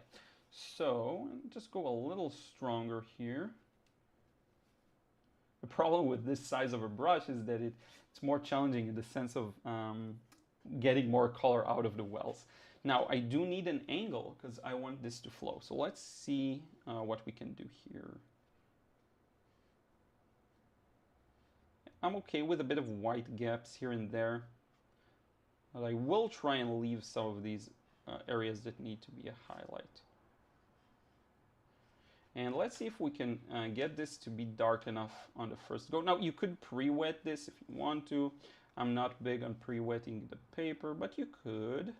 so just go a little stronger here. The problem with this size of a brush is that it's more challenging in the sense of getting more color out of the wells. Now I do need an angle because I want this to flow. So let's see what we can do here. I'm okay with a bit of white gaps here and there, but I will try and leave some of these areas that need to be a highlight. And let's see if we can get this to be dark enough on the first go. Now you could pre-wet this if you want to. I'm not big on pre-wetting the paper, but you could.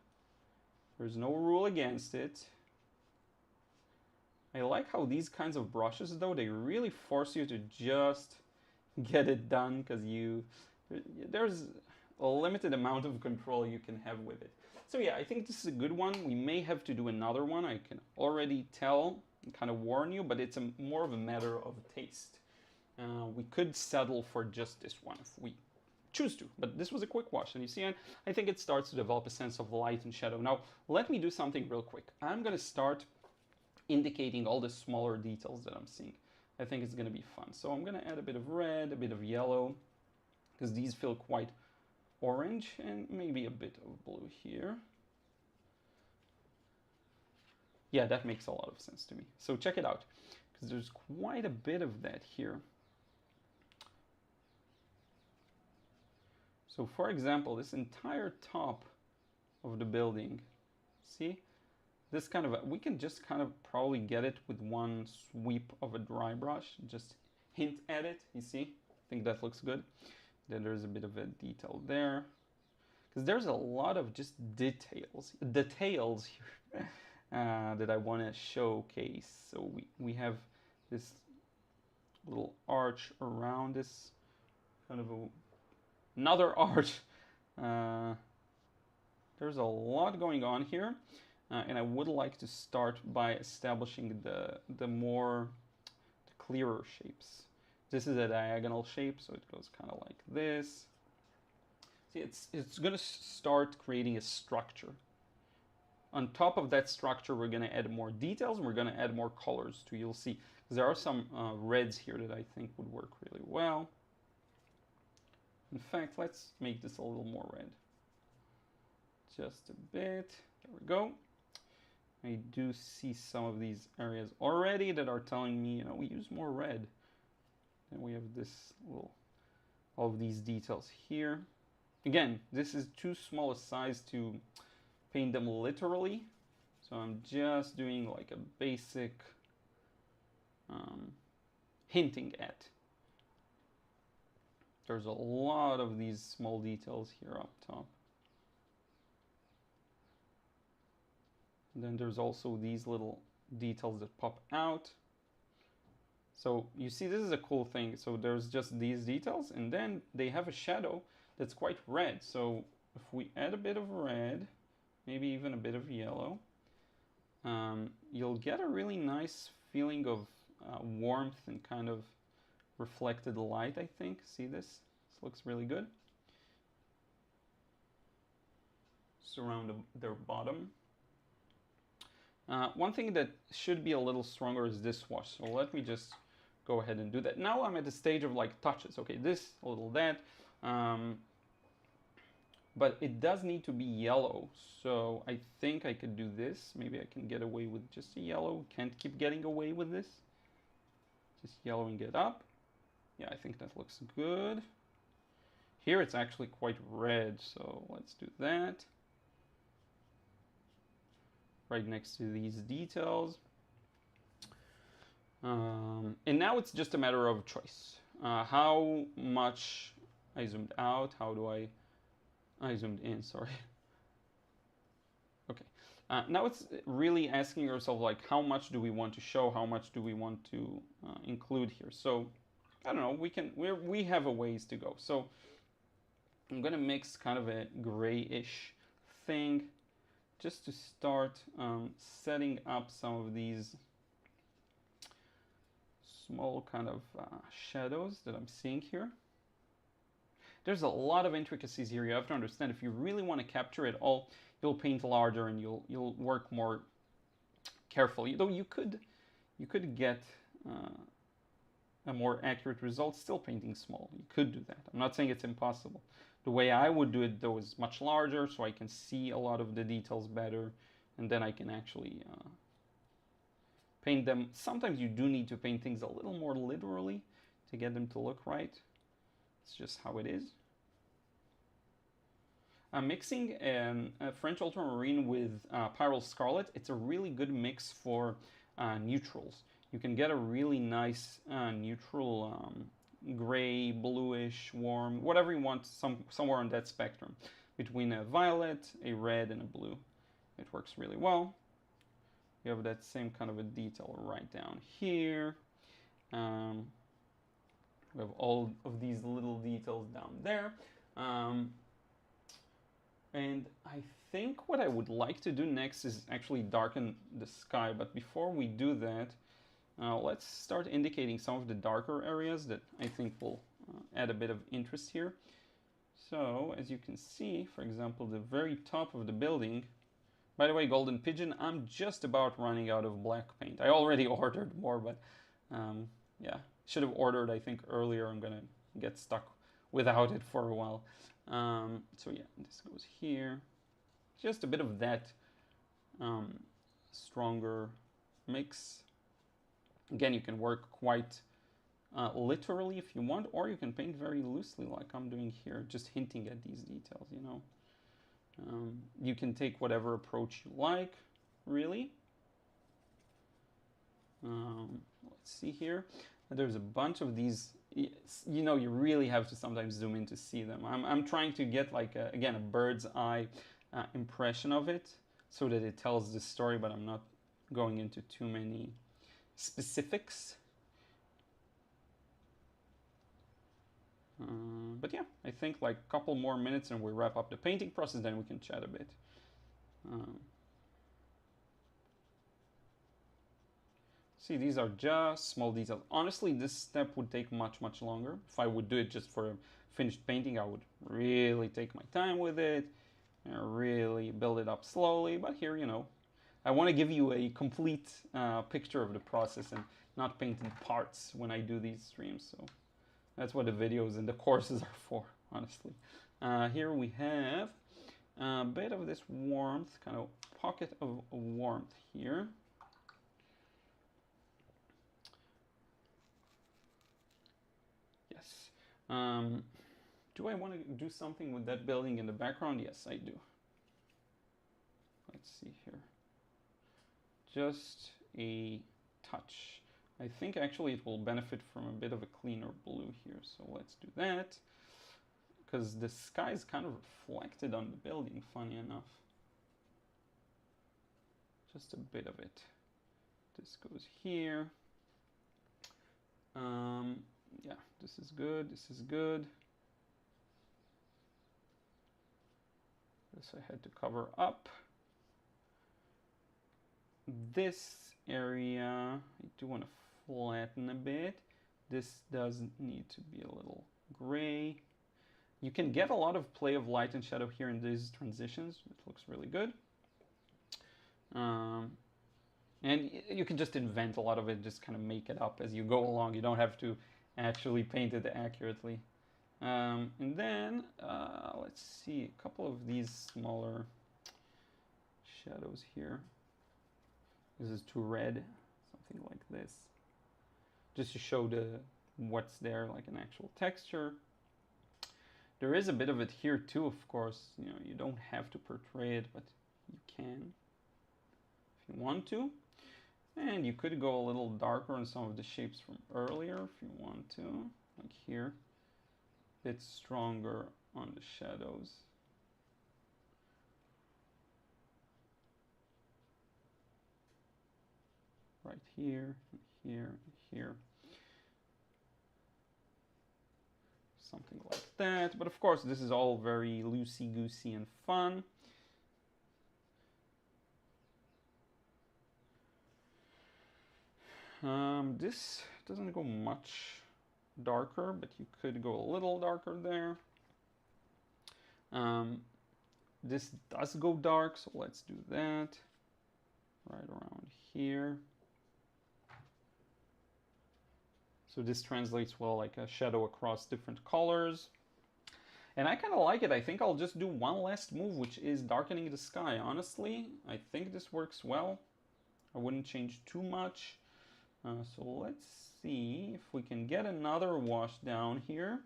There's no rule against it. I like how these kinds of brushes, though, they really force you to just get it done, because there's a limited amount of control you can have with it. So yeah, I think this is a good one. We may have to do another one. I can already tell and kind of warn you, but it's more of a matter of taste. We could settle for just this one if we choose to, but this was a quick wash, and you see, I think it starts to develop a sense of light and shadow. Now, let me do something real quick. I'm going to start indicating all the smaller details that I'm seeing. I think it's going to be fun. So I'm going to add a bit of red, a bit of yellow, because these feel quite orange, and maybe a bit of blue here. Yeah, that makes a lot of sense to me. So check it out, because there's quite a bit of that here. So for example, this entire top of the building, see? This kind of, we can just kind of probably get it with one sweep of a dry brush, just hint at it, you see? I think that looks good. Then there's a bit of a detail there, because there's a lot of just details here that I want to showcase. So we have this little arch around this, kind of another arch. There's a lot going on here. And I would like to start by establishing the clearer shapes. This is a diagonal shape, so it goes kind of like this. See, it's going to start creating a structure. On top of that structure, we're going to add more details, and we're going to add more colors too. You'll see, there are some reds here that I think would work really well. In fact, let's make this a little more red. Just a bit. There we go. I do see some of these areas already that are telling me, we use more red. And we have this all of these details here. Again, this is too small a size to paint them literally. So I'm just doing like a basic hinting at. There's a lot of these small details here up top. And then there's also these little details that pop out. So you see, this is a cool thing. So there's just these details, and then they have a shadow that's quite red. So if we add a bit of red, maybe even a bit of yellow, you'll get a really nice feeling of warmth and kind of reflected light, I think. See this? This looks really good. Surround their bottom. One thing that should be a little stronger is this wash. So let me just go ahead and do that. Now I'm at the stage of like touches. Okay, this, a little that. But it does need to be yellow. So I think I could do this. Maybe I can get away with just a yellow. Can't keep getting away with this. Just yellowing it up. Yeah, I think that looks good. Here it's actually quite red. So let's do that. Right next to these details. And now it's just a matter of choice. How much I zoomed out, how do I zoomed in, sorry. Okay, now it's really asking yourself, like, how much do we want to show, how much do we want to include here? So, I don't know, we have a ways to go. So, I'm gonna mix kind of a grayish thing, just to start setting up some of these small kind of shadows that I'm seeing here. There's a lot of intricacies here. You have to understand, if you really want to capture it all, you'll paint larger and you'll work more carefully. Though you could get a more accurate result still painting small. You could do that. I'm not saying it's impossible. The way I would do it, though, is much larger, so I can see a lot of the details better, and then I can actually paint them. Sometimes you do need to paint things a little more literally to get them to look right. It's just how it is. Mixing a French ultramarine with Pyrrole Scarlet, it's a really good mix for neutrals. You can get a really nice neutral gray, bluish, warm, whatever you want, somewhere on that spectrum, between a violet, a red, and a blue. It works really well. You have that same kind of a detail right down here. We have all of these little details down there. And I think what I would like to do next is actually darken the sky. But before we do that, let's start indicating some of the darker areas that I think will add a bit of interest here. So, as you can see, for example, the very top of the building. By the way, Golden Pigeon, I'm just about running out of black paint. I already ordered more, but yeah, should have ordered, I think, earlier. I'm gonna get stuck without it for a while. So yeah, this goes here. Just a bit of that stronger mix. Again, you can work quite literally if you want, or you can paint very loosely like I'm doing here, just hinting at these details, you know. You can take whatever approach you like, really. Let's see here. There's a bunch of these, you know, you really have to sometimes zoom in to see them. I'm trying to get like, again, a bird's eye impression of it so that it tells the story, but I'm not going into too many specifics. But yeah, I think like a couple more minutes and we wrap up the painting process, then we can chat a bit. See, these are just small details. Honestly, this step would take much, much longer. If I would do it just for a finished painting, I would really take my time with it and really build it up slowly. But here, you know, I want to give you a complete picture of the process and not paint in parts when I do these streams. So that's what the videos and the courses are for, honestly. Here we have a bit of this warmth, kind of pocket of warmth here. Yes. Do I want to do something with that building in the background? Yes, I do. Let's see here. Just a touch. I think actually it will benefit from a bit of a cleaner blue here. So let's do that. Because the sky is kind of reflected on the building, funny enough. Just a bit of it. This goes here. Yeah, this is good. This is good. This I had to cover up. This area, I do want to flatten a bit. This does need to be a little gray. You can get a lot of play of light and shadow here in these transitions. It looks really good. And you can just invent a lot of it, just kind of make it up as you go along. You don't have to actually paint it accurately. And then, let's see, a couple of these smaller shadows here. This is too red, something like this. Just to show what's there, like an actual texture. There is a bit of it here too, of course. You know, you don't have to portray it, but you can if you want to. And you could go a little darker on some of the shapes from earlier if you want to, like here. A bit stronger on the shadows. Right here, and here, and here. Something like that. But of course, this is all very loosey-goosey and fun. doesn't go much darker, but you could go a little darker there. This does go dark, so let's do that right around here. So this translates well like a shadow across different colors. And I kind of like it. I think I'll just do one last move, which is darkening the sky. Honestly, I think this works well. I wouldn't change too much. So let's see if we can get another wash down here,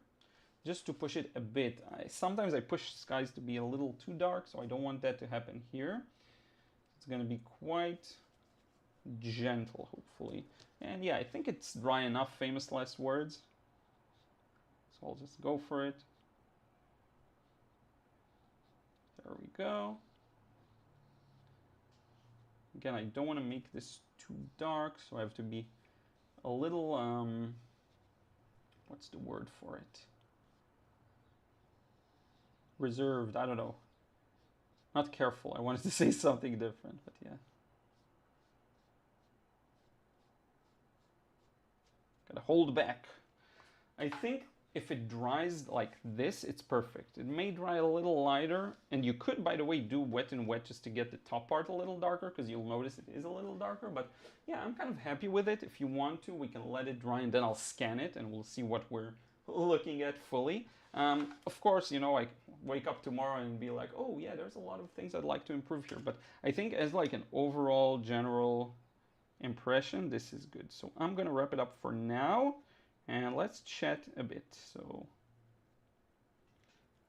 just to push it a bit. Sometimes I push skies to be a little too dark, so I don't want that to happen here. It's going to be quite gentle, hopefully. And yeah, I think it's dry enough, famous last words. So I'll just go for it. There we go. Again, I don't want to make this too dark, so I have to be a little, what's the word for it? Reserved, I don't know. Not careful, I wanted to say something different, but yeah. Gotta hold back. I think if it dries like this, it's perfect. It may dry a little lighter, and you could, by the way, do wet and wet just to get the top part a little darker, because you'll notice it is a little darker, but yeah, I'm kind of happy with it. If you want to, we can let it dry, and then I'll scan it, and we'll see what we're looking at fully. Of course, you know, I wake up tomorrow and be like, oh yeah, there's a lot of things I'd like to improve here, but I think as like an overall general impression, this is good. So I'm gonna wrap it up for now. And let's chat a bit. So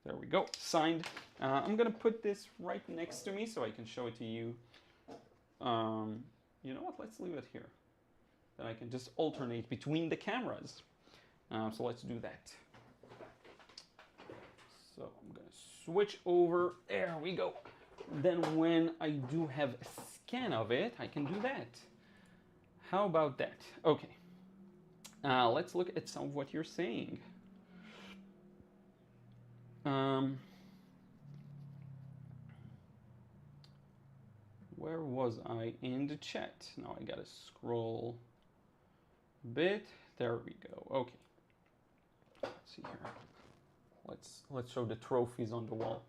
there we go, signed. I'm gonna put this right next to me so I can show it to you. You know what, let's leave it here. Then I can just alternate between the cameras. So let's do that. So I'm gonna switch over, there we go. Then when I do have a scan of it, I can do that. How about that? Okay. Let's look at some of what you're saying. Where was I in the chat? Now I gotta scroll a bit. There we go. Okay. Let's see here. Let's show the trophies on the wall.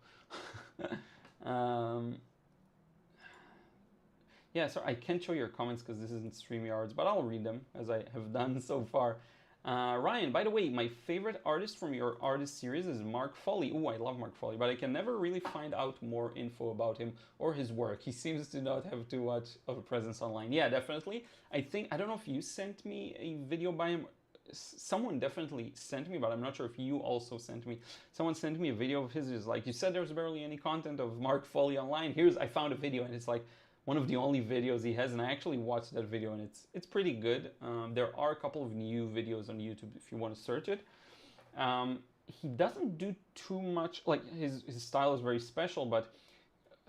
Yeah, so I can't show your comments because this isn't StreamYards, but I'll read them as I have done so far. Ryan, by the way, my favorite artist from your artist series is Mark Foley. Ooh, I love Mark Foley, but I can never really find out more info about him or his work. He seems to not have too much of a presence online. Yeah, definitely. I don't know if you sent me a video by him. Someone definitely sent me, but I'm not sure if you also sent me. Someone sent me a video of his. It's like, you said there's barely any content of Mark Foley online. I found a video, and it's like one of the only videos he has, and I actually watched that video, and it's pretty good. There are a couple of new videos on YouTube if you want to search it. He doesn't do too much, like his style is very special, but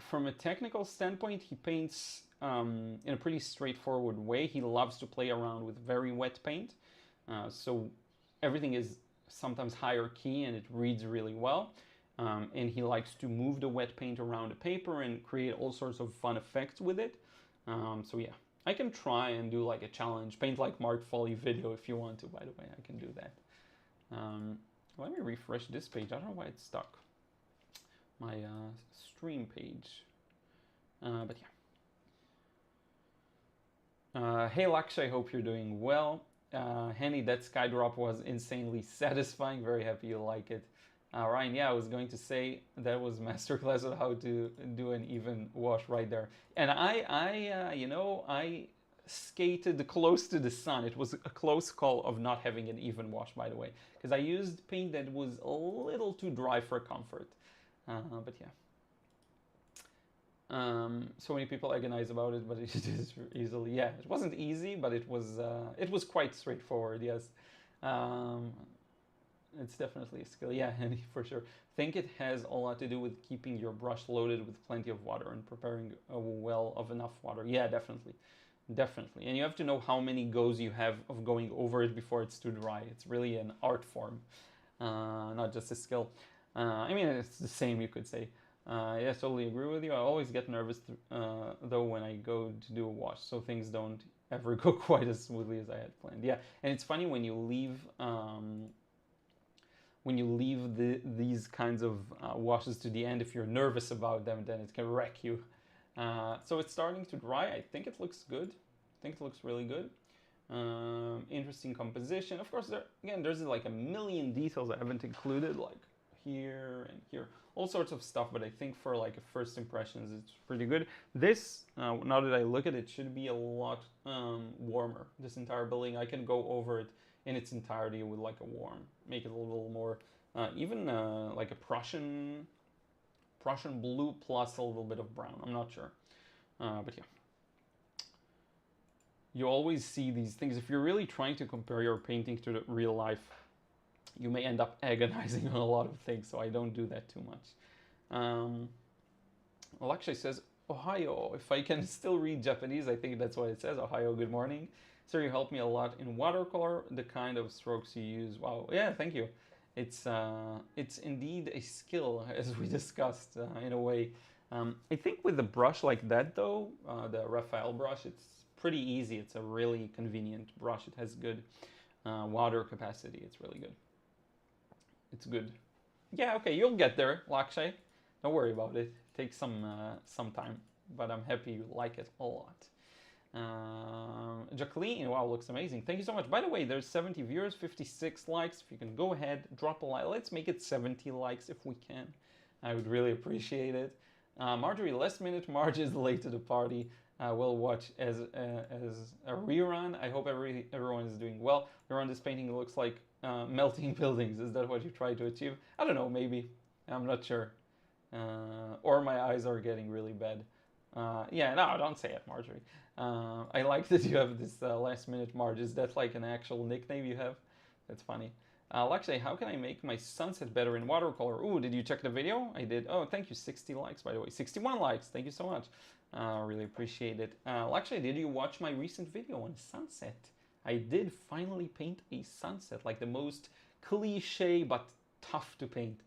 from a technical standpoint, he paints in a pretty straightforward way. He loves to play around with very wet paint, so everything is sometimes higher key and it reads really well. And he likes to move the wet paint around the paper and create all sorts of fun effects with it. So yeah, I can try and do like a challenge, paint like Mark Foley video if you want to, by the way, I can do that. Let me refresh this page. I don't know why it's stuck. My stream page. But yeah. Hey Laksh, I hope you're doing well. Henny, that sky drop was insanely satisfying. Very happy you like it. Ryan, yeah, I was going to say that was masterclass on how to do an even wash right there. And I skated close to the sun. It was a close call of not having an even wash, by the way, because I used paint that was a little too dry for comfort. But yeah. So many people agonize about it, but it is easily. Yeah, it wasn't easy, but it was quite straightforward. Yes. It's definitely a skill, yeah, for sure. I think it has a lot to do with keeping your brush loaded with plenty of water and preparing a well of enough water. Yeah, definitely. And you have to know how many goes you have of going over it before it's too dry. It's really an art form, not just a skill. I mean, it's the same, you could say. Yes, totally agree with you. I always get nervous though when I go to do a wash, so things don't ever go quite as smoothly as I had planned. Yeah, and it's funny when you leave these kinds of washes to the end. If you're nervous about them, then it can wreck you. So it's starting to dry. I think it looks good. I think it looks really good. Interesting composition. Of course, there's like a million details I haven't included, like here and here, all sorts of stuff. But I think for like a first impressions, it's pretty good. This, now that I look at it, should be a lot warmer. This entire building, I can go over it in its entirety with like a warm, make it a little more, even like a Prussian blue plus a little bit of brown. I'm not sure, but yeah. You always see these things. If you're really trying to compare your painting to the real life, you may end up agonizing on a lot of things, so I don't do that too much. Lakshay says, Ohio, if I can still read Japanese, I think that's what it says. Ohio, good morning. Sir, you helped me a lot in watercolor, the kind of strokes you use. Wow, yeah, thank you. It's indeed a skill, as we discussed, in a way. I think with a brush like that, though, the Raphael brush, it's pretty easy. It's a really convenient brush. It has good water capacity. It's really good. It's good. Yeah, okay, you'll get there, Lakshay. Don't worry about it. It takes some time, but I'm happy you like it a lot. Jacqueline, wow, looks amazing. Thank you so much. By the way, there's 70 viewers, 56 likes. If you can go ahead, drop a like. Let's make it 70 likes if we can. I would really appreciate it. Marjorie, last minute Marge is late to the party. We'll watch as a rerun. I hope everyone is doing well. Liron, this painting looks like melting buildings. Is that what you try to achieve? I don't know, maybe. I'm not sure. Or my eyes are getting really bad. Yeah, no, don't say it, Marjorie. I like that you have this last minute Marge. Is that like an actual nickname you have? That's funny. Lakshay, how can I make my sunset better in watercolor? Ooh, did you check the video? I did. Oh, thank you. 60 likes, by the way. 61 likes. Thank you so much. Really appreciate it. Lakshay, did you watch my recent video on sunset? I did finally paint a sunset, like the most cliche but tough to paint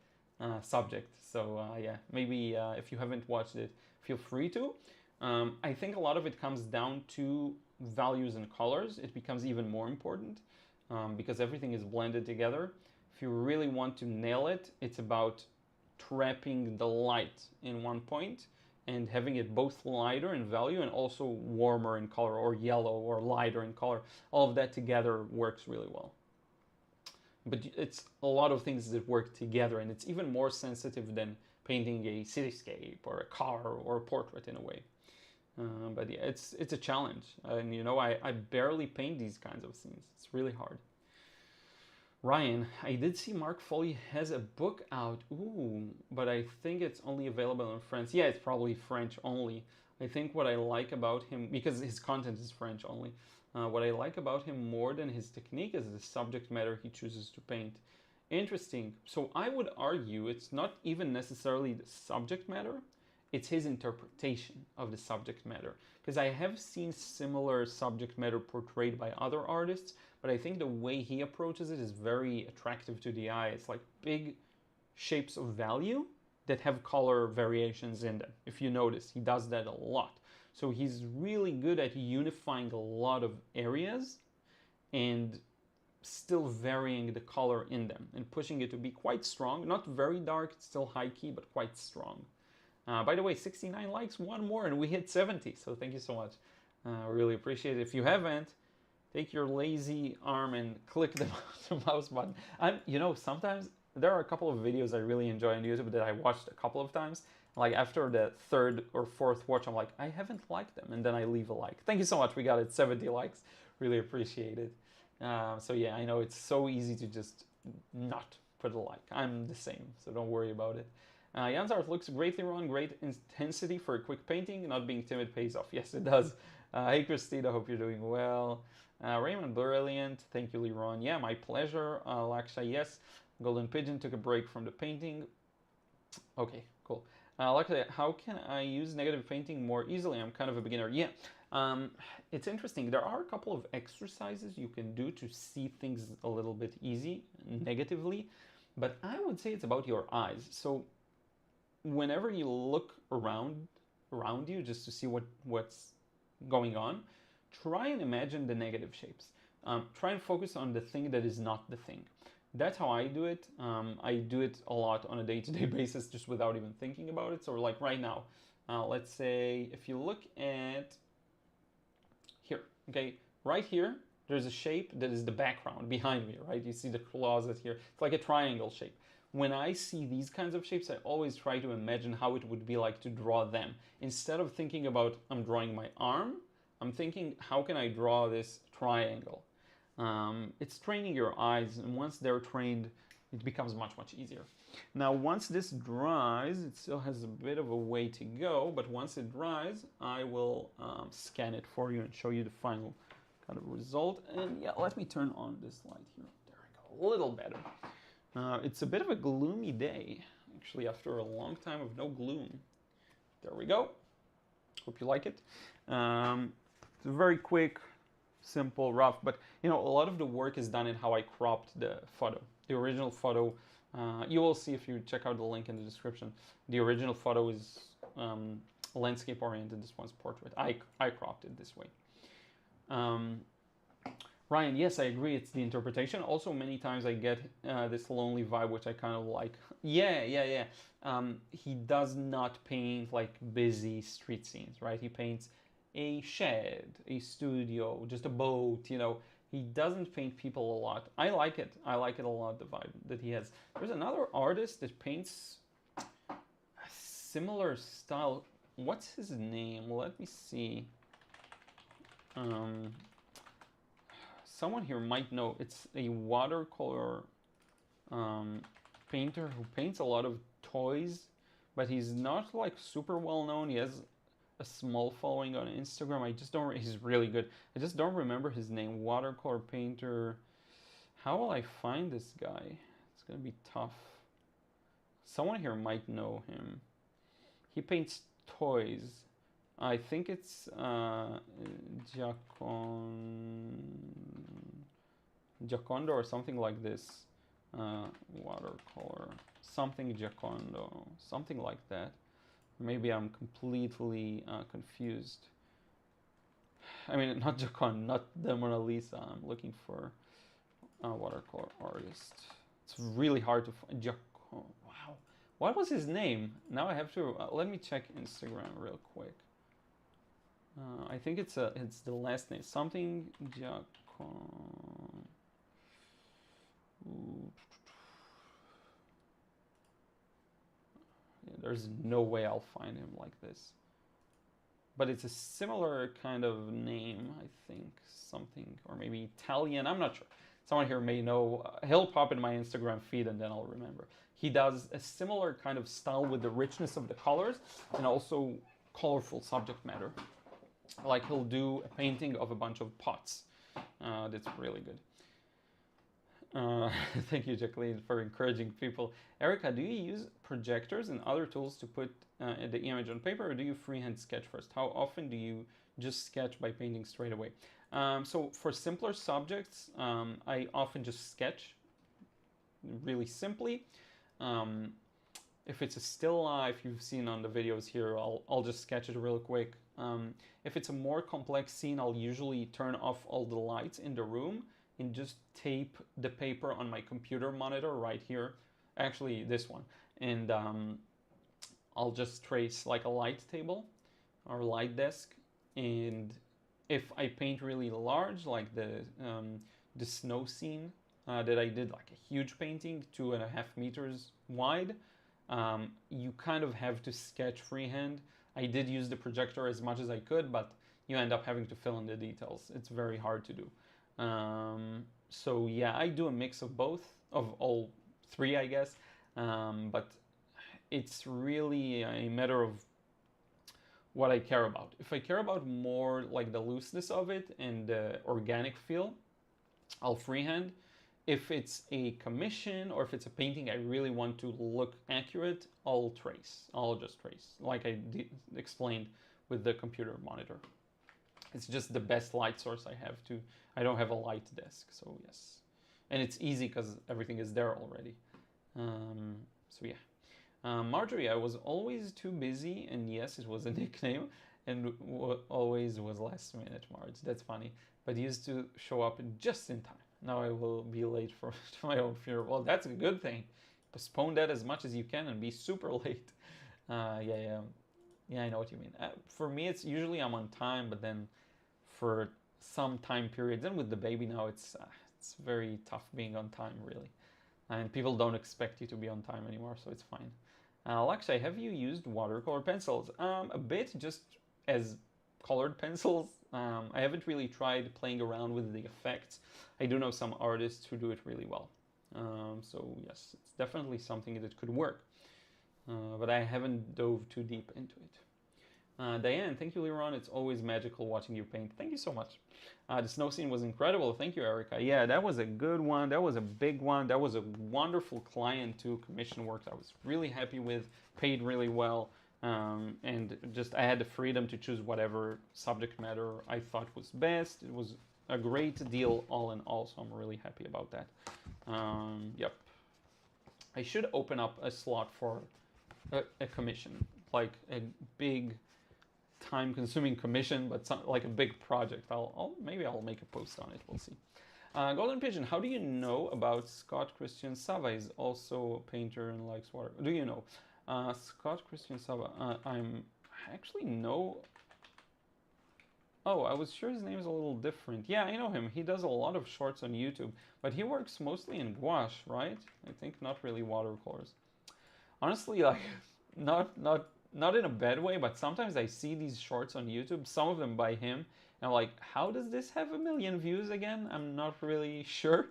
subject. So yeah, maybe if you haven't watched it, feel free to. I think a lot of it comes down to values and colors. It becomes even more important because everything is blended together. If you really want to nail it, it's about trapping the light in one point and having it both lighter in value and also warmer in color, or yellow or lighter in color. All of that together works really well. But it's a lot of things that work together, and it's even more sensitive than painting a cityscape or a car or a portrait in a way. But yeah, it's a challenge. And you know, I barely paint these kinds of scenes. It's really hard. Ryan, I did see Mark Foley has a book out. Ooh, but I think it's only available in French. Yeah, it's probably French only. I think what I like about him, because his content is French only, what I like about him more than his technique is the subject matter he chooses to paint. Interesting. So I would argue it's not even necessarily the subject matter, it's his interpretation of the subject matter. Because I have seen similar subject matter portrayed by other artists, but I think the way he approaches it is very attractive to the eye. It's like big shapes of value that have color variations in them. If you notice, he does that a lot. So he's really good at unifying a lot of areas and still varying the color in them and pushing it to be quite strong. Not very dark, still high key, but quite strong. By the way, 69 likes, one more, and we hit 70. So thank you so much. Really appreciate it. If you haven't, take your lazy arm and click the mouse button. You know, sometimes there are a couple of videos I really enjoy on YouTube that I watched a couple of times. Like after the third or fourth watch, I'm like, I haven't liked them, and then I leave a like. Thank you so much. We got it, 70 likes. Really appreciate it. So yeah, I know it's so easy to just not put a like. I'm the same, so don't worry about it. Jan's art looks greatly wrong. Great intensity for a quick painting. Not being timid pays off. Yes, it does. Hey, Christina. Hope you're doing well. Raymond, brilliant. Thank you, Liron. Yeah, my pleasure. Laksha, yes. Golden Pigeon took a break from the painting. Okay, cool. Laksha, how can I use negative painting more easily? I'm kind of a beginner. Yeah, it's interesting. There are a couple of exercises you can do to see things a little bit easy negatively, but I would say it's about your eyes. So whenever you look around you just to see what's going on, try and imagine the negative shapes. Try and focus on the thing that is not the thing. That's how I do it. I do it a lot on a day-to-day basis just without even thinking about it. So like right now, let's say if you look at here, okay, right here, there's a shape that is the background behind me, right? You see the closet here. It's like a triangle shape. When I see these kinds of shapes, I always try to imagine how it would be like to draw them. Instead of thinking about I'm drawing my arm, I'm thinking how can I draw this triangle? It's training your eyes, and once they're trained, it becomes much, much easier. Now, once this dries, it still has a bit of a way to go, but once it dries, I will scan it for you and show you the final kind of result. And yeah, let me turn on this light here. There we go, a little better. It's a bit of a gloomy day, actually, after a long time of no gloom. There we go. Hope you like it. It's very quick, simple, rough, but you know, a lot of the work is done in how I cropped the photo. The original photo, you will see if you check out the link in the description. The original photo is landscape oriented. This one's portrait. I cropped it this way. Ryan, yes, I agree. It's the interpretation. Also, many times I get this lonely vibe, which I kind of like. Yeah. He does not paint like busy street scenes, right? He paints a shed, a studio, just a boat, you know. He doesn't paint people a lot. I like it. I like it a lot, the vibe that he has. There's another artist that paints a similar style. What's his name? Let me see. Someone here might know. It's a watercolor painter who paints a lot of toys, but he's not like super well known. He has a small following on Instagram. I just don't. He's really good. I just don't remember his name. Watercolor painter. How will I find this guy? It's gonna be tough. Someone here might know him. He paints toys. I think it's Giocondo or something like this. Watercolor, something Giocondo, something like that. Maybe I'm completely confused. I mean, not Giocondo, not the Mona Lisa. I'm looking for a watercolor artist. It's really hard to find. Giocondo. Wow, what was his name? Now I have to. Let me check Instagram real quick. I think it's the last name, something Giacomo. Yeah, there's no way I'll find him like this. But it's a similar kind of name, I think, something, or maybe Italian. I'm not sure. Someone here may know. He'll pop in my Instagram feed, and then I'll remember. He does a similar kind of style with the richness of the colors and also colorful subject matter. Like he'll do a painting of a bunch of pots. That's really good. Thank you, Jacqueline, for encouraging people. Erica, do you use projectors and other tools to put the image on paper, or do you freehand sketch first? How often do you just sketch by painting straight away? So for simpler subjects, I often just sketch really simply. If it's a still life you've seen on the videos here, I'll just sketch it real quick. If it's a more complex scene, I'll usually turn off all the lights in the room and just tape the paper on my computer monitor right here. Actually, this one. And I'll just trace like a light table or light desk. And if I paint really large, like the snow scene that I did, like a huge painting, 2.5 meters wide, you kind of have to sketch freehand. I did use the projector as much as I could, but you end up having to fill in the details. It's very hard to do. So yeah, I do a mix of both, of all three, I guess. But it's really a matter of what I care about. If I care about more like the looseness of it and the organic feel, I'll freehand. If it's a commission or if it's a painting I really want to look accurate, I'll trace. I'll just trace, like I explained with the computer monitor. It's just the best light source I have to. I don't have a light desk, so yes. And it's easy because everything is there already. So yeah. Marjorie, I was always too busy, and yes, it was a nickname, and always was last minute, Marge. That's funny. But used to show up just in time. Now I will be late for my own funeral. Well, that's a good thing. Postpone that as much as you can and be super late. Yeah, I know what you mean. For me, it's usually I'm on time, but then for some time periods, and with the baby now, it's very tough being on time, really. And people don't expect you to be on time anymore, so it's fine. Alexei, have you used watercolor pencils? A bit, just as colored pencils. I haven't really tried playing around with the effects. I do know some artists who do it really well. So yes, it's definitely something that could work. But I haven't dove too deep into it. Diane, thank you, Liron. It's always magical watching you paint. Thank you so much. The snow scene was incredible. Thank you, Erica. Yeah, that was a good one. That was a big one. That was a wonderful client to commission work I was really happy with, paid really well. And just I had the freedom to choose whatever subject matter I thought was best. It was a great deal all in all, so I'm really happy about that. Yep. I should open up a slot for a commission, like a big time-consuming commission, but like a big project. Maybe I'll make a post on it. We'll see. Golden Pigeon, how do you know about Scott Christian Sava? Is also a painter and likes water. Do you know? Scott Christian Sava. I actually know. Oh, I was sure his name is a little different. Yeah, I know him. He does a lot of shorts on YouTube, but he works mostly in gouache, right? I think not really watercolors. Honestly, like, not in a bad way, but sometimes I see these shorts on YouTube, some of them by him, and I'm like, how does this have 1 million views again? I'm not really sure.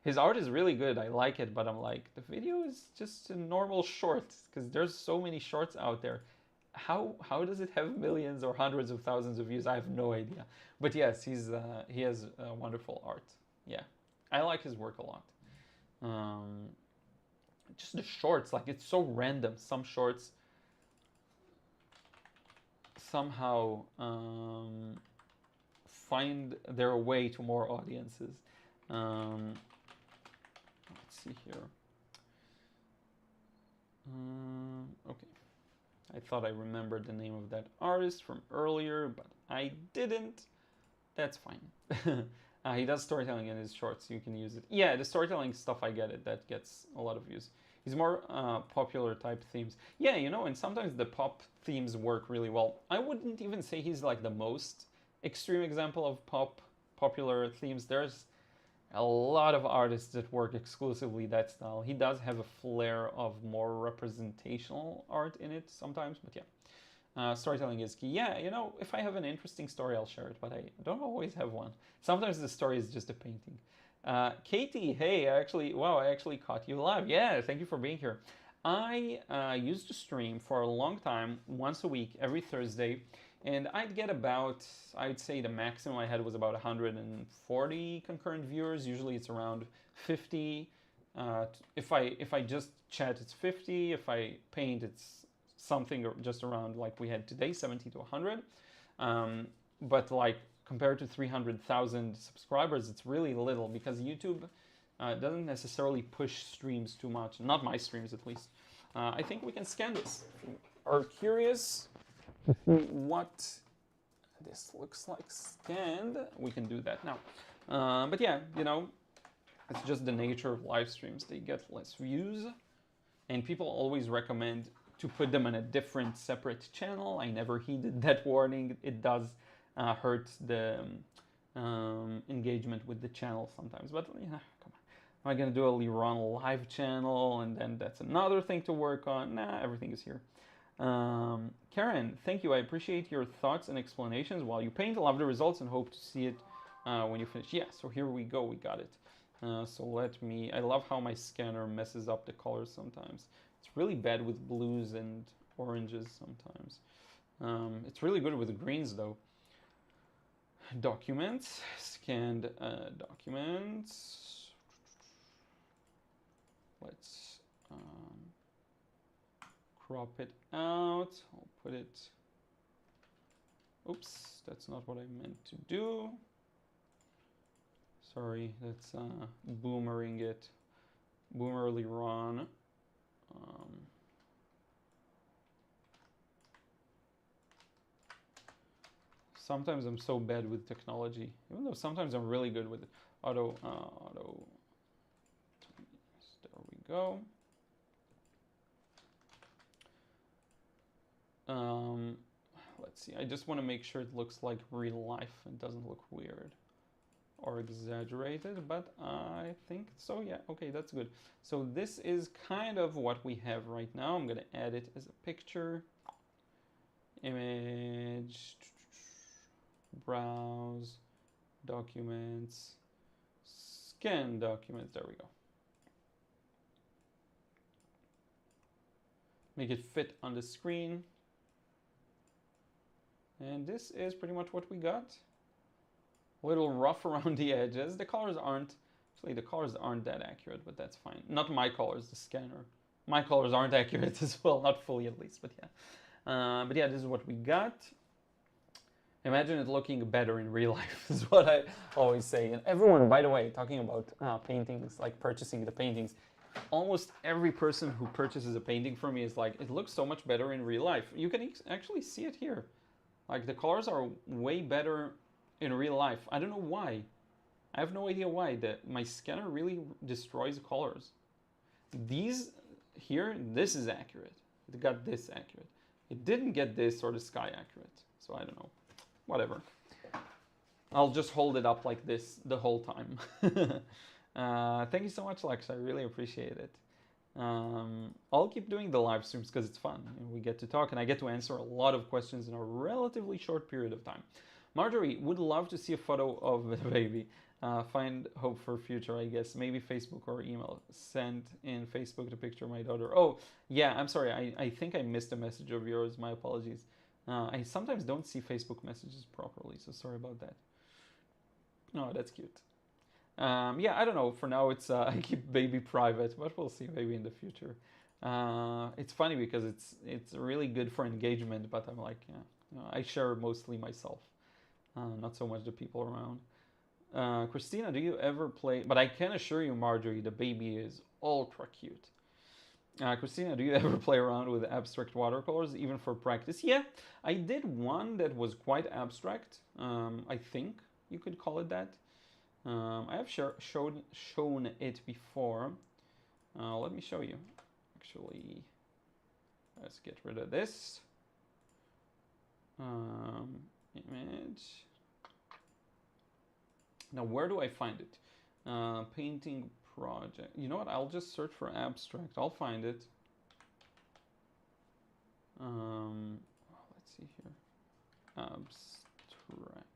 His art is really good, I like it, but I'm like, the video is just a normal short, because there's so many shorts out there. How does it have millions or hundreds of thousands of views? I have no idea. But yes, he has wonderful art. Yeah, I like his work a lot. Just the shorts, like it's so random. Some shorts somehow find their way to more audiences. Let's see here. Okay. I thought I remembered the name of that artist from earlier, but I didn't. That's fine. He does storytelling in his shorts. You can use it. Yeah, the storytelling stuff, I get it. That gets a lot of views. He's more popular type themes. Yeah, you know, and sometimes the pop themes work really well. I wouldn't even say he's like the most extreme example of popular themes. There's a lot of artists that work exclusively that style. He does have a flair of more representational art in it sometimes, but yeah. Storytelling is key. Yeah, you know, if I have an interesting story, I'll share it, but I don't always have one. Sometimes the story is just a painting. Katie, hey, I actually caught you live. Yeah, thank you for being here. I used to stream for a long time, once a week, every Thursday, and I'd get about, I'd say the maximum I had was about 140 concurrent viewers. Usually it's around 50. If I just chat, it's 50. If I paint, it's something just around like we had today, 70 to 100. But like compared to 300,000 subscribers, it's really little because YouTube doesn't necessarily push streams too much. Not my streams, at least. I think we can scan this. If you are curious to see what this looks like scanned, we can do that now. But yeah, you know, it's just the nature of live streams. They get less views, and people always recommend to put them on a different, separate channel. I never heeded that warning. It does hurt the engagement with the channel sometimes. But yeah, come on. Am I going to do a Liron live channel, and then that's another thing to work on? Nah, everything is here. Karen, thank you. I appreciate your thoughts and explanations while you paint. I love the results and hope to see it when you finish. Yeah, so here we go. We got it. So I love how my scanner messes up the colors sometimes. It's really bad with blues and oranges sometimes. It's really good with the greens though. Documents, scanned documents. Let's crop it out. I'll put it, oops, that's not what I meant to do. Sorry, that's Boomer Liron. Sometimes I'm so bad with technology, even though sometimes I'm really good with it. Auto. There we go. Let's see. I just want to make sure it looks like real life and doesn't look weird or exaggerated, but I think so. Yeah, okay, that's good. So this is kind of what we have right now. I'm gonna add it as a picture. Image, browse, documents, scan documents. There we go. Make it fit on the screen. And this is pretty much what we got. A little rough around the edges. The colors aren't that accurate, but that's fine. Not my colors, the scanner. My colors aren't accurate as well, not fully at least, but yeah. But yeah, this is what we got. Imagine it looking better in real life is what I always say. And everyone, by the way, talking about paintings, like purchasing the paintings, almost every person who purchases a painting from me is like, it looks so much better in real life. You can actually see it here. Like the colors are way better in real life. I don't know why. I have no idea why. My scanner really destroys colors. These here, this is accurate. It got this accurate. It didn't get this or the sky accurate. So I don't know. Whatever. I'll just hold it up like this the whole time. Thank you so much, Lex. I really appreciate it. I'll keep doing the live streams because it's fun. We get to talk and I get to answer a lot of questions in a relatively short period of time. Marjorie would love to see a photo of the baby. Find hope for future, I guess. Maybe Facebook or email. Send in Facebook the picture of my daughter. Oh, yeah, I'm sorry. I think I missed a message of yours. My apologies. I sometimes don't see Facebook messages properly, so sorry about that. Oh, that's cute. Yeah, I don't know. For now, it's I keep baby private, but we'll see maybe in the future. It's funny because it's really good for engagement, but I'm like, yeah, you know, I share mostly myself, not so much the people around. Christina, do you ever play? But I can assure you, Marjorie, the baby is ultra cute. Christina, do you ever play around with abstract watercolors, even for practice? Yeah, I did one that was quite abstract. I think you could call it that. I have shown it before. Let me show you. Actually, let's get rid of this. Image. Now, where do I find it? Painting project. You know what? I'll just search for abstract. I'll find it. Let's see here. Abstract.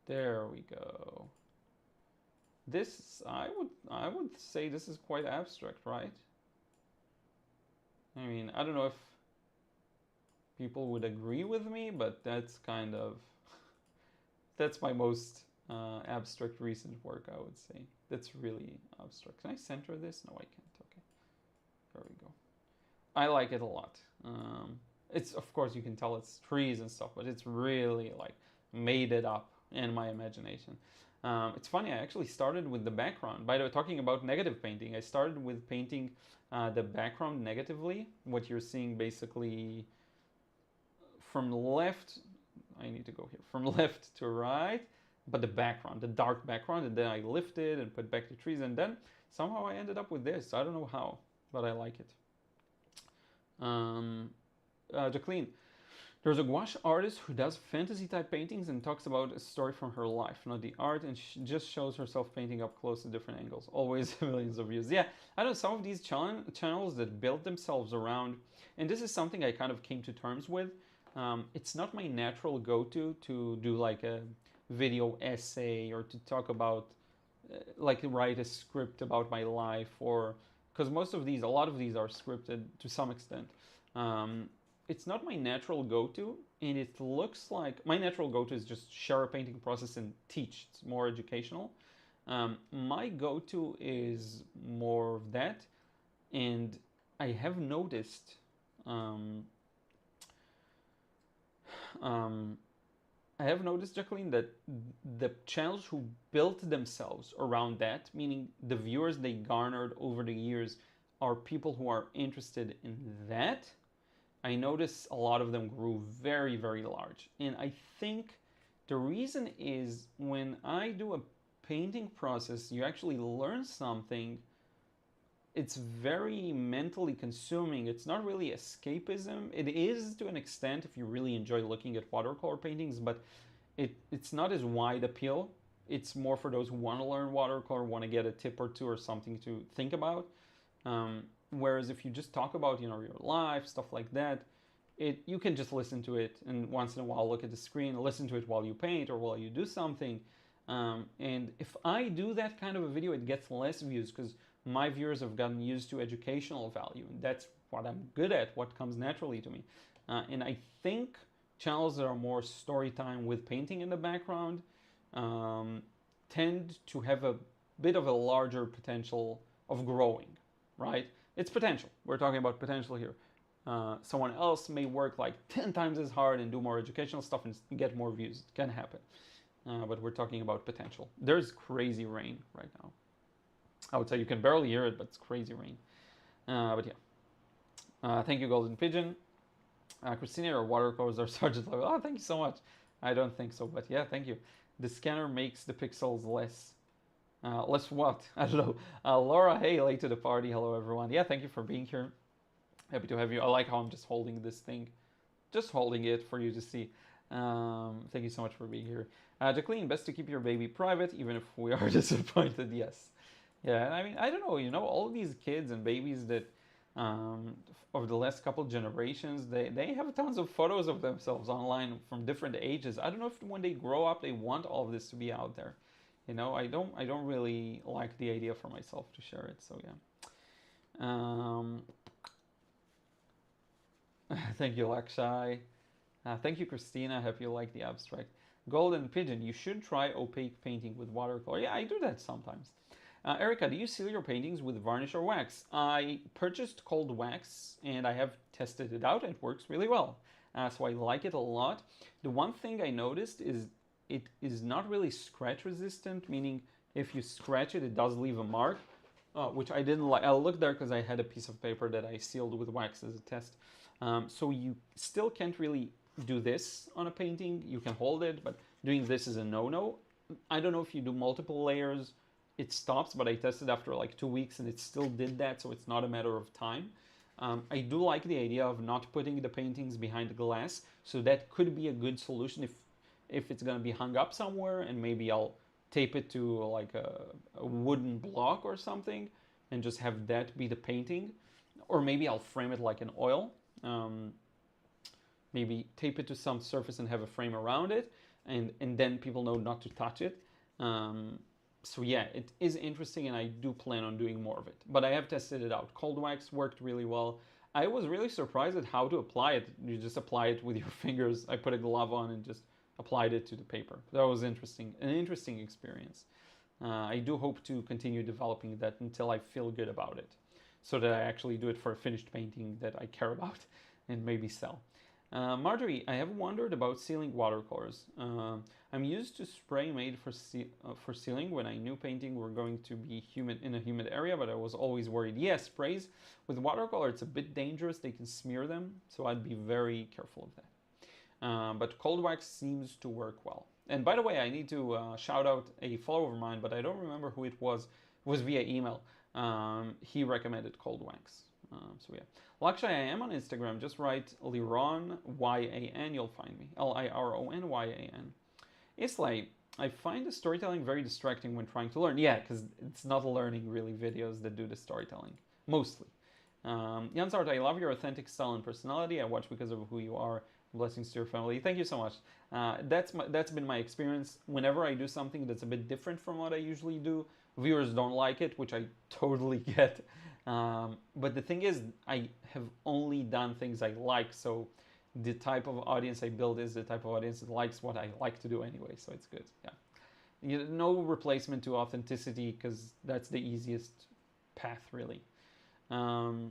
There we go. This, I would say this is quite abstract, right? I mean, I don't know if people would agree with me, but that's kind of, that's my most abstract recent work, I would say. That's really abstract. Can I center this? No, I can't. Okay. There we go. I like it a lot. It's, of course, you can tell it's trees and stuff, but it's really like made it up in my imagination. It's funny, I actually started with the background. By the way, talking about negative painting, I started with painting the background negatively. What you're seeing basically from left, I need to go here, from left to right, but the background, the dark background, and then I lifted and put back the trees, and then somehow I ended up with this. I don't know how, but I like it. Jacqueline, there's a gouache artist who does fantasy type paintings and talks about a story from her life, not the art, and just shows herself painting up close at different angles. Always millions of views. Yeah, I know some of these channels that build themselves around, and this is something I kind of came to terms with. It's not my natural go-to to do like a video essay or to talk about, like write a script about my life, or because a lot of these are scripted to some extent. It's not my natural go-to, and it looks like my natural go-to is just share a painting process and teach. It's more educational. My go-to is more of that, and I have noticed Jacqueline, that the channels who built themselves around that, meaning the viewers they garnered over the years, are people who are interested in that. I noticed a lot of them grew very, very large. And I think the reason is when I do a painting process, you actually learn something. It's very mentally consuming. It's not really escapism. It is to an extent if you really enjoy looking at watercolor paintings, but it's not as wide appeal. It's more for those who want to learn watercolor, want to get a tip or two or something to think about. Whereas if you just talk about, you know, your life, stuff like that, you can just listen to it and once in a while look at the screen, listen to it while you paint or while you do something. And if I do that kind of a video, it gets less views because my viewers have gotten used to educational value, and that's what I'm good at, what comes naturally to me. And I think channels that are more story time with painting in the background tend to have a bit of a larger potential of growing, right? It's potential. We're talking about potential here. Someone else may work like 10 times as hard and do more educational stuff and get more views. It can happen. But we're talking about potential. There's crazy rain right now. I would say you can barely hear it, but it's crazy rain. But yeah. Thank you, Golden Pigeon. Christina, your watercolors are sergeant level. Oh, thank you so much. I don't think so, but yeah, thank you. The scanner makes the pixels less. Less what? I don't know. Laura, hey, late to the party. Hello, everyone. Yeah, thank you for being here. Happy to have you. I like how I'm just holding this thing. Just holding it for you to see. Thank you so much for being here. Jacqueline, best to keep your baby private, even if we are disappointed. Yes. Yeah, I mean, I don't know, you know, all of these kids and babies that over the last couple generations, they have tons of photos of themselves online from different ages. I don't know if when they grow up, they want all of this to be out there. You know, I don't really like the idea for myself to share it. So yeah. Thank you, Lakshai. Thank you, Christina. I hope you like the abstract. Golden Pigeon, you should try opaque painting with watercolor. Yeah, I do that sometimes. Erica, do you seal your paintings with varnish or wax? I purchased cold wax and I have tested it out. It works really well. So I like it a lot. The one thing I noticed is it is not really scratch resistant, meaning if you scratch it, it does leave a mark, which I didn't like. I looked there because I had a piece of paper that I sealed with wax as a test. So you still can't really do this on a painting. You can hold it, but doing this is a no-no. I don't know if you do multiple layers, it stops, but I tested after like 2 weeks and it still did that, so it's not a matter of time. I do like the idea of not putting the paintings behind glass, so that could be a good solution if it's going to be hung up somewhere, and maybe I'll tape it to like a wooden block or something and just have that be the painting, or maybe I'll frame it like an oil. Maybe tape it to some surface and have a frame around it, and then people know not to touch it. So yeah, it is interesting and I do plan on doing more of it. But I have tested it out. Cold wax worked really well. I was really surprised at how to apply it. You just apply it with your fingers. I put a glove on and just applied it to the paper. That was interesting, an interesting experience. I do hope to continue developing that until I feel good about it, so that I actually do it for a finished painting that I care about and maybe sell. Marjorie, I have wondered about sealing watercolors. I'm used to spray made for sealing when I knew painting were going to be in a humid area, but I was always worried. Yes, sprays with watercolor, it's a bit dangerous. They can smear them, so I'd be very careful of that. But cold wax seems to work well. And by the way, I need to shout out a follower of mine, but I don't remember who it was. It was via email. He recommended cold wax. So yeah. Lakshay, I am on Instagram. Just write Liron, Y-A-N. You'll find me. L-I-R-O-N-Y-A-N. Islay, I find the storytelling very distracting when trying to learn. Yeah, because it's not learning really videos that do the storytelling. Mostly. Jansart, I love your authentic style and personality. I watch because of who you are. Blessings to your family. Thank you so much. That's been my experience. Whenever I do something that's a bit different from what I usually do, viewers don't like it, which I totally get. But the thing is, I have only done things I like, so the type of audience I build is the type of audience that likes what I like to do anyway, so it's good. Yeah, no replacement to authenticity, because that's the easiest path, really. Erica,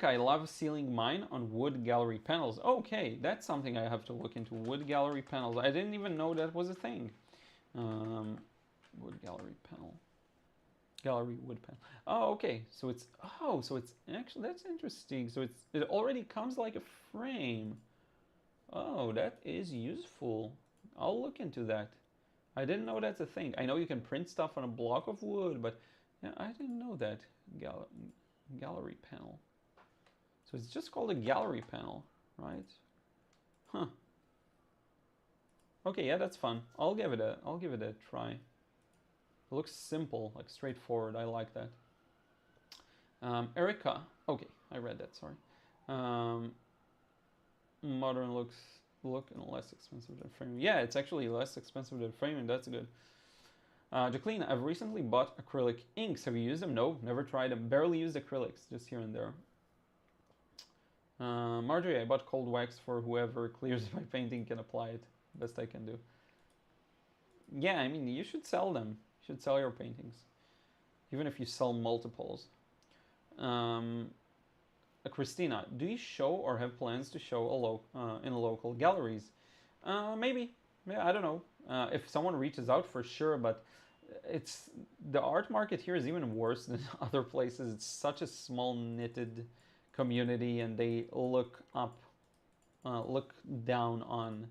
I love sealing mine on wood gallery panels. Okay, that's something I have to look into. Wood gallery panels. I didn't even know that was a thing. Wood gallery panel. gallery wood panel. Oh, okay. So it's actually, that's interesting. So it already comes like a frame. Oh, that is useful. I'll look into that. I didn't know that's a thing. I know you can print stuff on a block of wood, but yeah, I didn't know that. Gallery panel. So it's just called a gallery panel, right? Huh. Okay, yeah, that's fun. I'll give it a try. It looks simple, like straightforward. I like that. Erica. Okay, I read that. Sorry. Modern look and less expensive than framing. Yeah, it's actually less expensive than framing. That's good. Jacqueline, I've recently bought acrylic inks. Have you used them? No, never tried them. Barely used acrylics, just here and there. Marjorie, I bought cold wax for whoever clears my painting can apply it. Best I can do. Yeah, I mean, you should sell them. You should sell your paintings. Even if you sell multiples. Christina, do you show or have plans to show in local galleries? Maybe. Yeah, I don't know. If someone reaches out, for sure, but the art market here is even worse than other places. It's such a small knitted community, and they look down on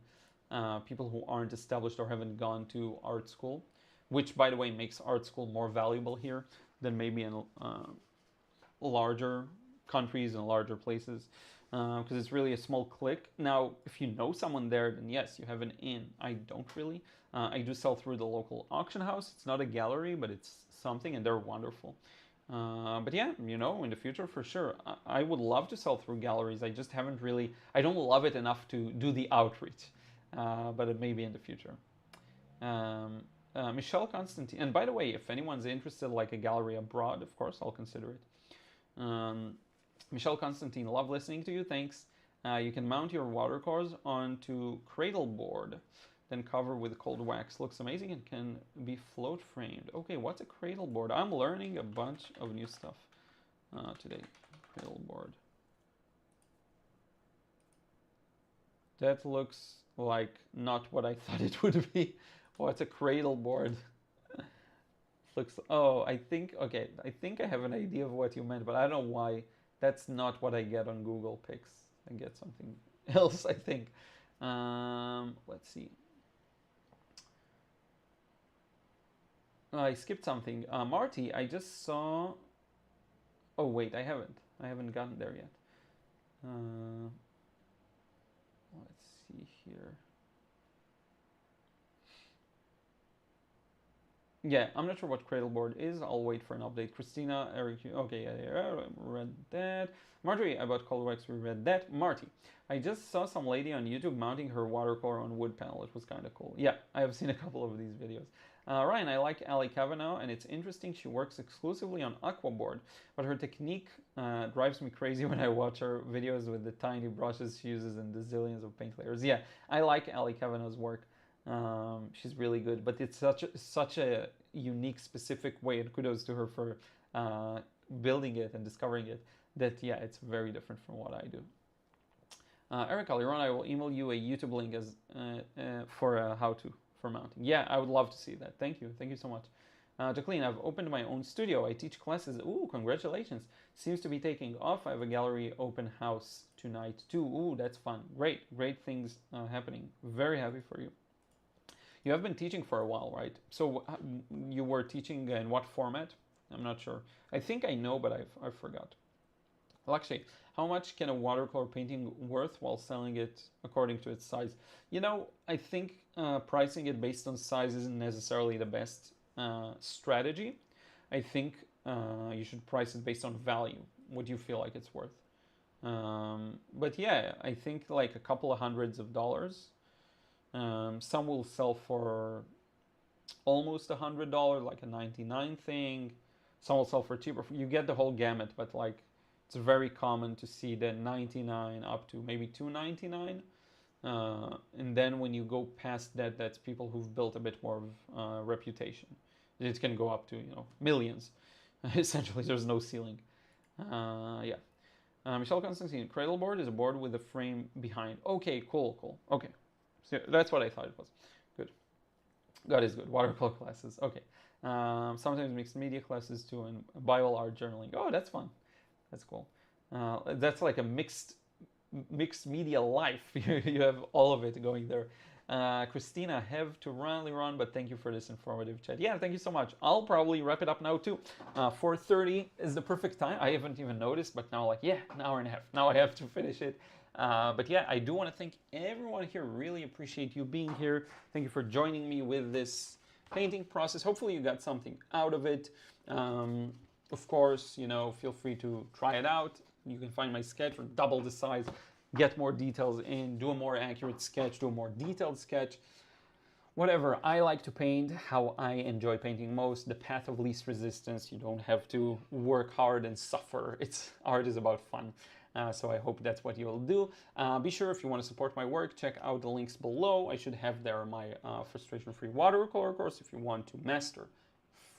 people who aren't established or haven't gone to art school, which, by the way, makes art school more valuable here than maybe in larger countries and larger places, because it's really a small clique. Now, if you know someone there, then yes, you have an in. I don't really. I do sell through the local auction house. It's not a gallery, but it's something, and they're wonderful. But yeah, you know, in the future, for sure, I would love to sell through galleries. I just haven't really, I don't love it enough to do the outreach, but it may be in the future. Michelle Constantine, and by the way, if anyone's interested, like a gallery abroad, of course, I'll consider it. Michelle Constantine, love listening to you, thanks. You can mount your watercolors onto cradle board, then cover with cold wax. Looks amazing and can be float framed. Okay, what's a cradle board? I'm learning a bunch of new stuff today. Cradle board. That looks like not what I thought it would be. What's a cradle board? Looks, oh, I think I have an idea of what you meant, but I don't know why. That's not what I get on Google Pics. I get something else, I think. Let's see. I skipped something. Marty, I just saw... Oh, wait, I haven't gotten there yet. Let's see here. Yeah, I'm not sure what Cradleboard is. I'll wait for an update. Christina, Eric, okay, yeah, read that. Marjorie, about cold wax, we read that. Marty, I just saw some lady on YouTube mounting her watercolor on wood panel. It was kind of cool. Yeah, I have seen a couple of these videos. Ryan, I like Ali Kavanaugh, and it's interesting. She works exclusively on aquaboard, but her technique drives me crazy when I watch her videos with the tiny brushes she uses and the zillions of paint layers. Yeah, I like Ali Kavanaugh's work. She's really good, but it's such a unique, specific way, and kudos to her for building it and discovering it, that yeah, it's very different from what I do. Erica, Liron, I will email you a YouTube link as for a how-to for mounting. Yeah, I would love to see that. Thank you so much. Jacqueline, I've opened my own studio. I teach classes. Ooh, congratulations. Seems to be taking off. I have a gallery open house tonight too. Ooh, that's fun. Great things happening. Very happy for you. You have been teaching for a while, right? So you were teaching in what format? I'm not sure. I think I know, but I forgot. Lakshay, how much can a watercolor painting worth while selling it according to its size? You know, I think pricing it based on size isn't necessarily the best strategy. I think you should price it based on value. What do you feel like it's worth? But yeah, I think like a couple of hundreds of dollars. Some will sell for almost $100, like a 99 thing. Some will sell for cheaper. You get the whole gamut, but like it's very common to see the 99 up to maybe $299. And then when you go past that, that's people who've built a bit more of reputation. It can go up to, you know, millions. Essentially, there's no ceiling. Yeah. Michelle Constantine, cradle board is a board with a frame behind. Okay, cool. Okay. So that's what I thought it was. Good. God is good. Watercolor classes. Okay. Sometimes mixed media classes too, and Bible art journaling. Oh, that's fun. That's cool. That's like a mixed media life. You have all of it going there. Christina, have to run, Liron, but thank you for this informative chat. Yeah, thank you so much. I'll probably wrap it up now too. 4:30 is the perfect time. I haven't even noticed, but now like, yeah, an hour and a half. Now I have to finish it. But yeah, I do want to thank everyone here. Really appreciate you being here. Thank you for joining me with this painting process. Hopefully you got something out of it. Of course, you know, feel free to try it out. You can find my sketch or double the size, get more details in, do a more accurate sketch, do a more detailed sketch. Whatever I like to paint, how I enjoy painting most, the path of least resistance. You don't have to work hard and suffer. Art is about fun. So I hope that's what you'll do. Be sure, if you want to support my work, check out the links below. I should have there my frustration-free watercolor course if you want to master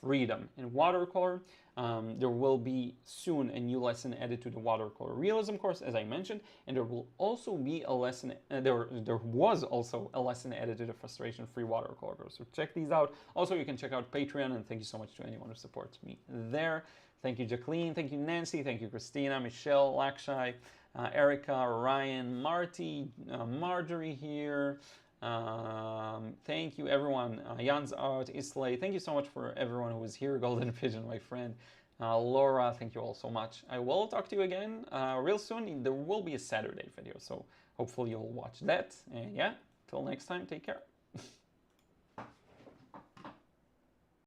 freedom in watercolor. There will be soon a new lesson added to the Watercolor Realism course, as I mentioned, and there will also be a lesson, there was also a lesson added to the Frustration-Free Watercolor course. So check these out. Also, you can check out Patreon, and thank you so much to anyone who supports me there. Thank you, Jacqueline. Thank you, Nancy. Thank you, Christina, Michelle, Lakshai, Erica, Ryan, Marty, Marjorie here. Thank you, everyone. Jan's Art, Islay. Thank you so much for everyone who was here. Golden Pigeon, my friend. Laura, thank you all so much. I will talk to you again real soon. There will be a Saturday video, so hopefully you'll watch that. And yeah, till next time, take care.